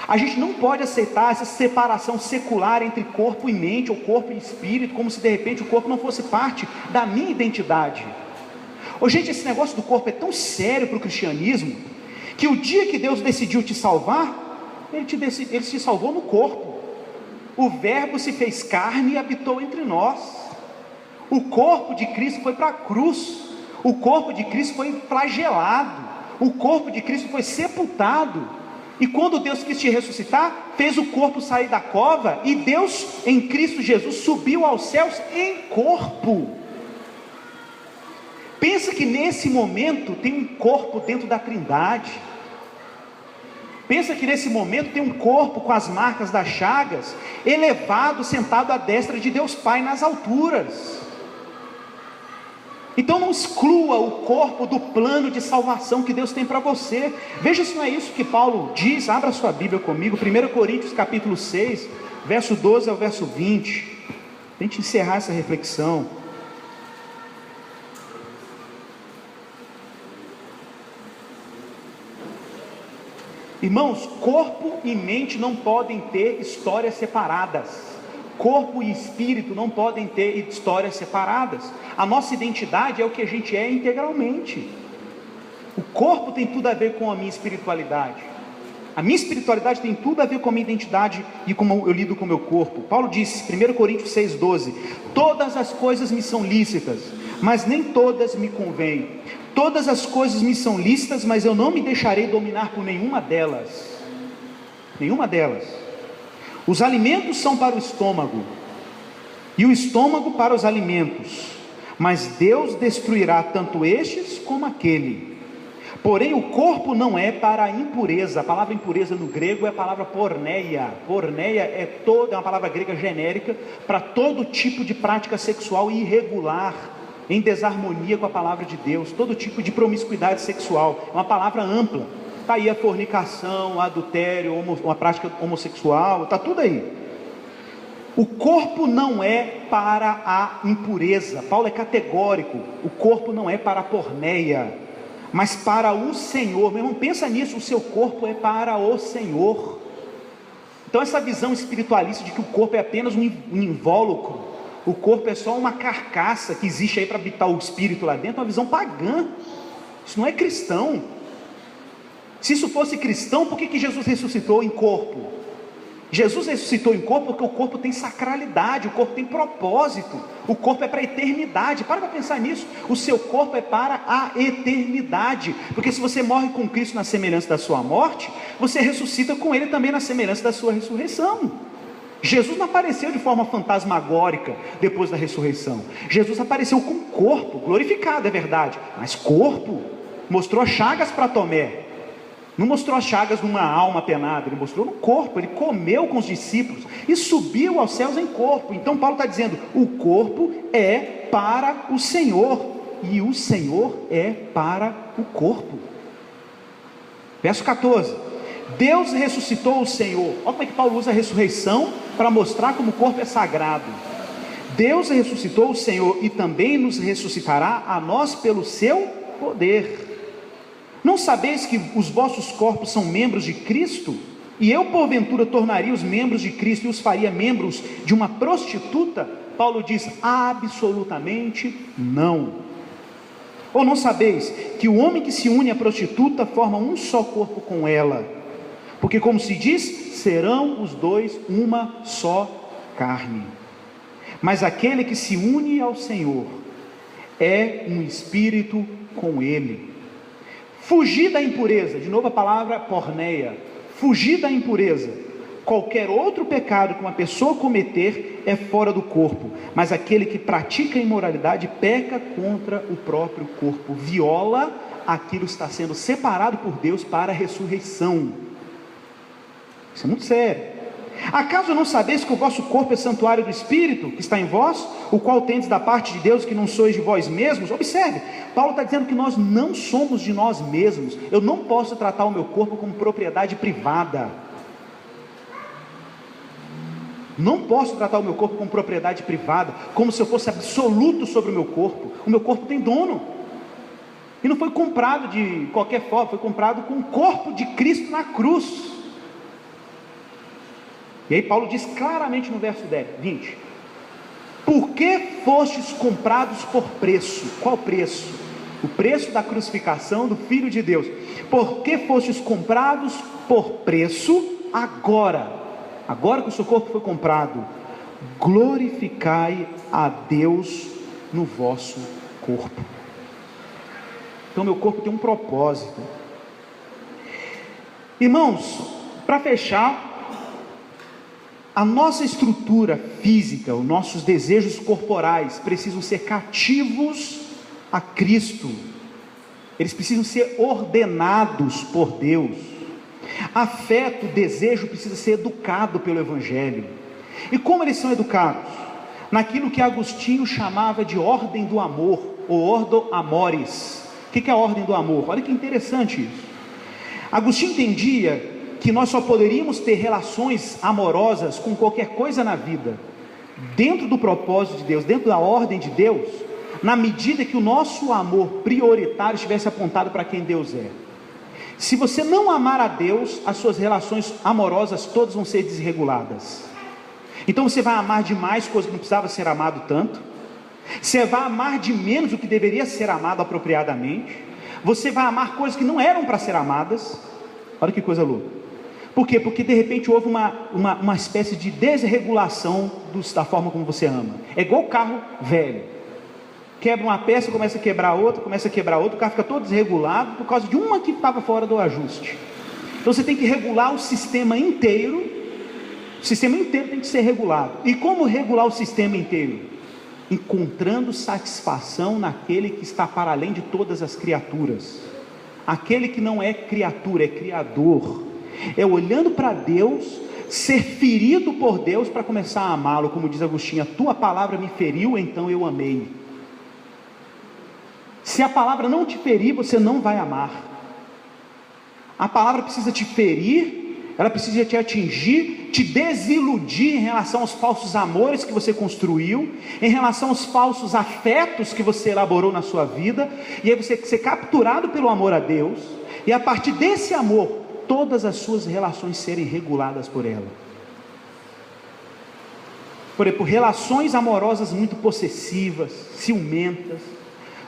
A gente não pode aceitar essa separação secular entre corpo e mente, ou corpo e espírito, como se de repente o corpo não fosse parte da minha identidade. Gente, esse negócio do corpo é tão sério para o cristianismo, que o dia que Deus decidiu te salvar, Ele te salvou no corpo. O Verbo se fez carne e habitou entre nós. O corpo de Cristo foi para a cruz. O corpo de Cristo foi flagelado. O corpo de Cristo foi sepultado. E quando Deus quis te ressuscitar, fez o corpo sair da cova, e Deus em Cristo Jesus subiu aos céus em corpo. Pensa que nesse momento tem um corpo dentro da Trindade. Pensa que nesse momento tem um corpo com as marcas das chagas, elevado, sentado à destra de Deus Pai nas alturas. Então não exclua o corpo do plano de salvação que Deus tem para você. Veja se não é isso que Paulo diz. Abra sua Bíblia comigo, 1 Coríntios capítulo 6, verso 12 ao verso 20. Tente encerrar essa reflexão. Irmãos, corpo e mente não podem ter histórias separadas. Corpo e espírito não podem ter histórias separadas. A nossa identidade é o que a gente é integralmente. O corpo tem tudo a ver com a minha espiritualidade. A minha espiritualidade tem tudo a ver com a minha identidade e como eu lido com o meu corpo. Paulo disse, 1 Coríntios 6,12: todas as coisas me são lícitas, mas nem todas me convêm. Todas as coisas me são lícitas, mas eu não me deixarei dominar por nenhuma delas. Nenhuma delas. Os alimentos são para o estômago, e o estômago para os alimentos, mas Deus destruirá tanto estes como aquele. Porém o corpo não é para a impureza. A palavra impureza no grego é a palavra porneia. Porneia é uma palavra grega genérica para todo tipo de prática sexual irregular, em desarmonia com a palavra de Deus, todo tipo de promiscuidade sexual. É uma palavra ampla. Está aí a fornicação, o adultério, uma prática homossexual, está tudo aí. O corpo não é para a impureza. Paulo é categórico. O corpo não é para a porneia, mas para o Senhor. Meu irmão, pensa nisso, o seu corpo é para o Senhor. Então essa visão espiritualista de que o corpo é apenas um invólucro, o corpo é só uma carcaça que existe aí para habitar o espírito lá dentro, é uma visão pagã. Isso não é cristão. Se isso fosse cristão, por que Jesus ressuscitou em corpo? Jesus ressuscitou em corpo porque o corpo tem sacralidade, o corpo tem propósito, o corpo é para a eternidade. Para pensar nisso, o seu corpo é para a eternidade, porque se você morre com Cristo na semelhança da sua morte, você ressuscita com Ele também na semelhança da sua ressurreição. Jesus não apareceu de forma fantasmagórica depois da ressurreição. Jesus apareceu com corpo, glorificado, é verdade, mas corpo. Mostrou chagas para Tomé. Não mostrou as chagas numa alma penada, ele mostrou no corpo. Ele comeu com os discípulos e subiu aos céus em corpo. Então Paulo está dizendo, o corpo é para o Senhor, e o Senhor é para o corpo. Verso 14: Deus ressuscitou o Senhor. Olha como é que Paulo usa a ressurreição para mostrar como o corpo é sagrado. Deus ressuscitou o Senhor e também nos ressuscitará a nós pelo seu poder. Não sabeis que os vossos corpos são membros de Cristo? E eu porventura tornaria os membros de Cristo e os faria membros de uma prostituta? Paulo diz, absolutamente não. Ou não sabeis que o homem que se une à prostituta forma um só corpo com ela? Porque como se diz, serão os dois uma só carne. Mas aquele que se une ao Senhor é um espírito com Ele. Fugir da impureza, de novo a palavra porneia, fugir da impureza. Qualquer outro pecado que uma pessoa cometer é fora do corpo, mas aquele que pratica a imoralidade peca contra o próprio corpo, viola aquilo que está sendo separado por Deus para a ressurreição. Isso é muito sério. Acaso não sabeis que o vosso corpo é santuário do Espírito que está em vós, o qual tendes da parte de Deus, que não sois de vós mesmos? Observe, Paulo está dizendo que nós não somos de nós mesmos. Eu não posso tratar o meu corpo como propriedade privada. Não posso tratar o meu corpo como propriedade privada, como se eu fosse absoluto sobre o meu corpo. O meu corpo tem dono, e não foi comprado de qualquer forma, foi comprado com o corpo de Cristo na cruz. E aí Paulo diz claramente no verso 20: por que fostes comprados por preço? Qual preço? O preço da crucificação do Filho de Deus. Por que fostes comprados por preço agora que o seu corpo foi comprado? Glorificai a Deus no vosso corpo. Então meu corpo tem um propósito. Irmãos, para fechar, a nossa estrutura física, os nossos desejos corporais precisam ser cativos a Cristo. Eles precisam ser ordenados por Deus. Afeto, desejo precisa ser educado pelo Evangelho. E como eles são educados? Naquilo que Agostinho chamava de ordem do amor, ou ordo amoris. O que é a ordem do amor? Olha que interessante isso. Agostinho entendia que nós só poderíamos ter relações amorosas com qualquer coisa na vida, dentro do propósito de Deus, dentro da ordem de Deus, na medida que o nosso amor prioritário estivesse apontado para quem Deus é. Se você não amar a Deus, as suas relações amorosas todas vão ser desreguladas. Então você vai amar demais coisas que não precisava ser amado tanto. Você vai amar de menos o que deveria ser amado apropriadamente. Você vai amar coisas que não eram para ser amadas. Olha que coisa louca. Por quê? Porque de repente houve uma espécie de desregulação da forma como você ama. É igual carro velho. Quebra uma peça, começa a quebrar outra, o carro fica todo desregulado por causa de uma que estava fora do ajuste. Então você tem que regular o sistema inteiro. O sistema inteiro tem que ser regulado. E como regular o sistema inteiro? Encontrando satisfação naquele que está para além de todas as criaturas. Aquele que não é criatura, é criador. É olhando para Deus, ser ferido por Deus para começar a amá-lo, como diz Agostinho: a tua palavra me feriu, então eu amei. Se a palavra não te ferir, você não vai amar. A palavra precisa te ferir, ela precisa te atingir, te desiludir em relação aos falsos amores que você construiu, em relação aos falsos afetos que você elaborou na sua vida, e aí você ser capturado pelo amor a Deus, e a partir desse amor, todas as suas relações serem reguladas por ela. Por exemplo, relações amorosas muito possessivas, ciumentas,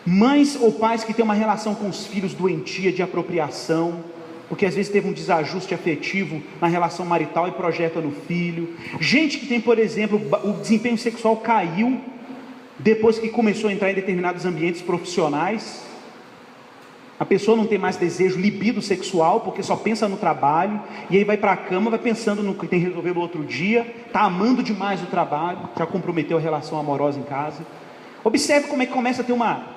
mães ou pais que têm uma relação com os filhos doentia, de apropriação, porque às vezes teve um desajuste afetivo na relação marital e projeta no filho. Gente que tem, por exemplo, o desempenho sexual caiu depois que começou a entrar em determinados ambientes profissionais. A pessoa não tem mais desejo, libido sexual, porque só pensa no trabalho, e aí vai para a cama, vai pensando no que tem que resolver no outro dia, está amando demais o trabalho, já comprometeu a relação amorosa em casa. Observe como é que começa a ter uma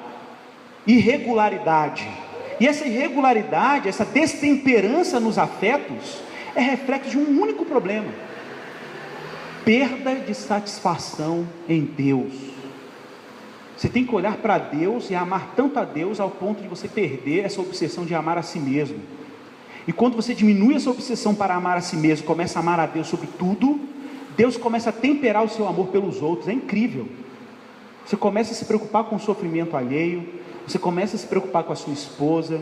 irregularidade, e essa irregularidade, essa destemperança nos afetos, é reflexo de um único problema: perda de satisfação em Deus. Você tem que olhar para Deus e amar tanto a Deus ao ponto de você perder essa obsessão de amar a si mesmo. E quando você diminui essa obsessão para amar a si mesmo, começa a amar a Deus sobre tudo, Deus começa a temperar o seu amor pelos outros. É incrível. Você começa a se preocupar com o sofrimento alheio, você começa a se preocupar com a sua esposa,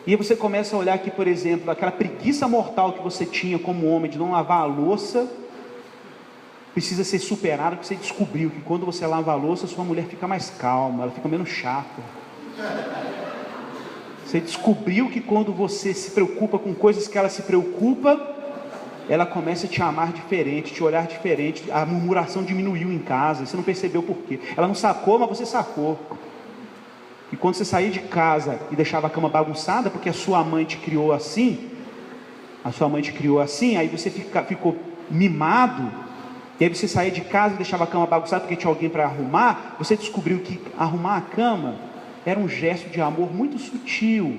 e aí você começa a olhar aqui, por exemplo, aquela preguiça mortal que você tinha como homem de não lavar a louça, precisa ser superada, porque você descobriu que quando você lava a louça, sua mulher fica mais calma, ela fica menos chata. Você descobriu que quando você se preocupa com coisas que ela se preocupa, ela começa a te amar diferente, te olhar diferente, a murmuração diminuiu em casa, você não percebeu por quê. Ela não sacou, mas você sacou. E quando você saía de casa e deixava a cama bagunçada, porque a sua mãe te criou assim, aí você ficou mimado, e aí você saía de casa e deixava a cama bagunçada porque tinha alguém para arrumar. Você descobriu que arrumar a cama era um gesto de amor muito sutil,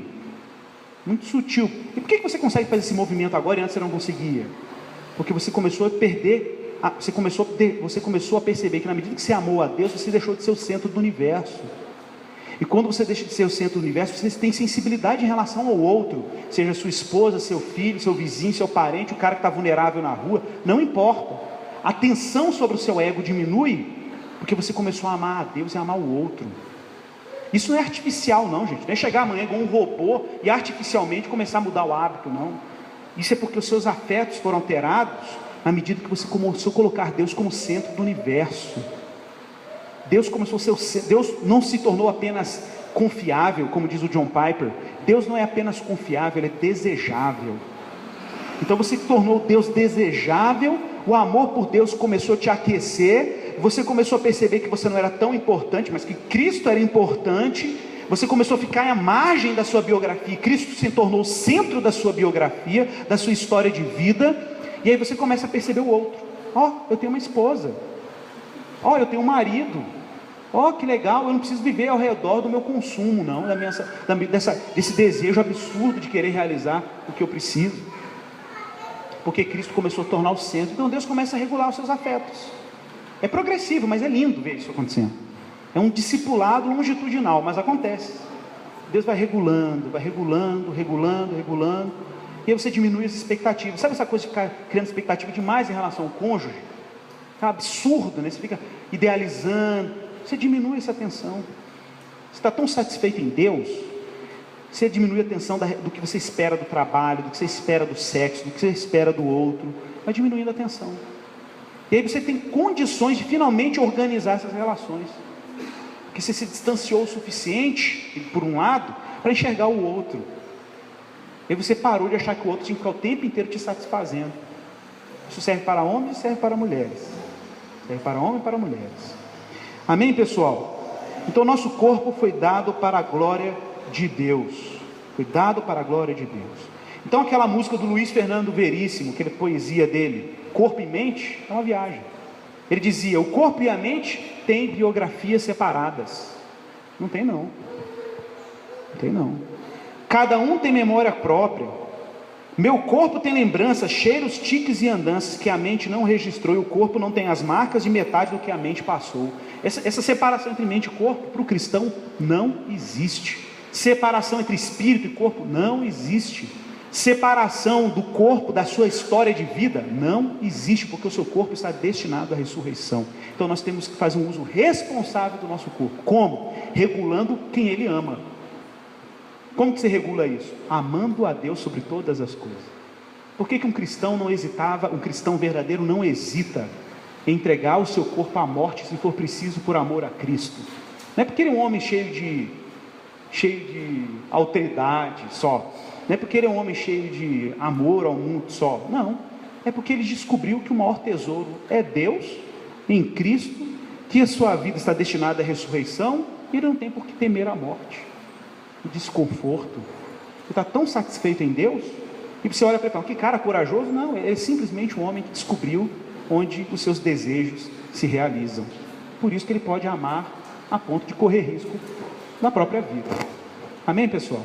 muito sutil. E por que você consegue fazer esse movimento agora e antes você não conseguia? Porque você começou a perder, você começou a perceber que na medida que você amou a Deus, você deixou de ser o centro do universo. E quando você deixa de ser o centro do universo, você tem sensibilidade em relação ao outro, seja sua esposa, seu filho, seu vizinho, seu parente, o cara que está vulnerável na rua, não importa. A tensão sobre o seu ego diminui, porque você começou a amar a Deus e a amar o outro. Isso não é artificial não, gente, não é chegar amanhã igual um robô e artificialmente começar a mudar o hábito, não. Isso é porque os seus afetos foram alterados, na medida que você começou a colocar Deus como centro do universo. Deus não se tornou apenas confiável, como diz o John Piper. Deus não é apenas confiável, ele é desejável. Então você tornou Deus desejável, o amor por Deus começou a te aquecer, você começou a perceber que você não era tão importante, mas que Cristo era importante, você começou a ficar à margem da sua biografia, Cristo se tornou o centro da sua biografia, da sua história de vida, e aí você começa a perceber o outro. Eu tenho uma esposa, eu tenho um marido, que legal, eu não preciso viver ao redor do meu consumo, não, desse desejo absurdo de querer realizar o que eu preciso, porque Cristo começou a tornar o centro. Então Deus começa a regular os seus afetos. É progressivo, mas é lindo ver isso acontecendo. É um discipulado longitudinal, mas acontece. Deus vai regulando, e aí você diminui as expectativas. Sabe essa coisa de ficar criando expectativa demais em relação ao cônjuge? É um absurdo, né? Você fica idealizando, você diminui essa tensão. Você está tão satisfeito em Deus, Você diminui a tensão do que você espera do trabalho, do que você espera do sexo, do que você espera do outro. Vai diminuindo a tensão. E aí você tem condições de finalmente organizar essas relações. Porque você se distanciou o suficiente, por um lado, para enxergar o outro. E aí você parou de achar que o outro tinha que ficar o tempo inteiro te satisfazendo. Isso serve para homens e serve para mulheres. Serve para homens e para mulheres. Amém, pessoal? Então, nosso corpo foi dado para a glória de Deus. Foi dado para a glória de Deus. Então, aquela música do Luiz Fernando Veríssimo, aquela poesia dele, Corpo e Mente, é uma viagem. Ele dizia: o corpo e a mente têm biografias separadas. Não tem não. Não tem não. Cada um tem memória própria. Meu corpo tem lembranças, cheiros, tiques e andanças que a mente não registrou, e o corpo não tem as marcas de metade do que a mente passou. Essa separação entre mente e corpo, para o cristão, não existe. Separação entre espírito e corpo, não existe. Separação do corpo da sua história de vida, não existe, porque o seu corpo está destinado à ressurreição. Então nós temos que fazer um uso responsável do nosso corpo. Como? Regulando quem ele ama. Como que você regula isso? Amando a Deus sobre todas as coisas. Por que um cristão não hesitava, um cristão verdadeiro não hesita em entregar o seu corpo à morte, se for preciso, por amor a Cristo? Não é porque ele é um homem cheio de alteridade só, não é porque ele é um homem cheio de amor ao mundo só, não, é porque ele descobriu que o maior tesouro é Deus, em Cristo, que a sua vida está destinada à ressurreição, e ele não tem por que temer a morte, o desconforto. Ele está tão satisfeito em Deus, e você olha para ele e fala: que cara corajoso. Não, ele é simplesmente um homem que descobriu onde os seus desejos se realizam. Por isso que ele pode amar a ponto de correr risco na própria vida. Amém, pessoal?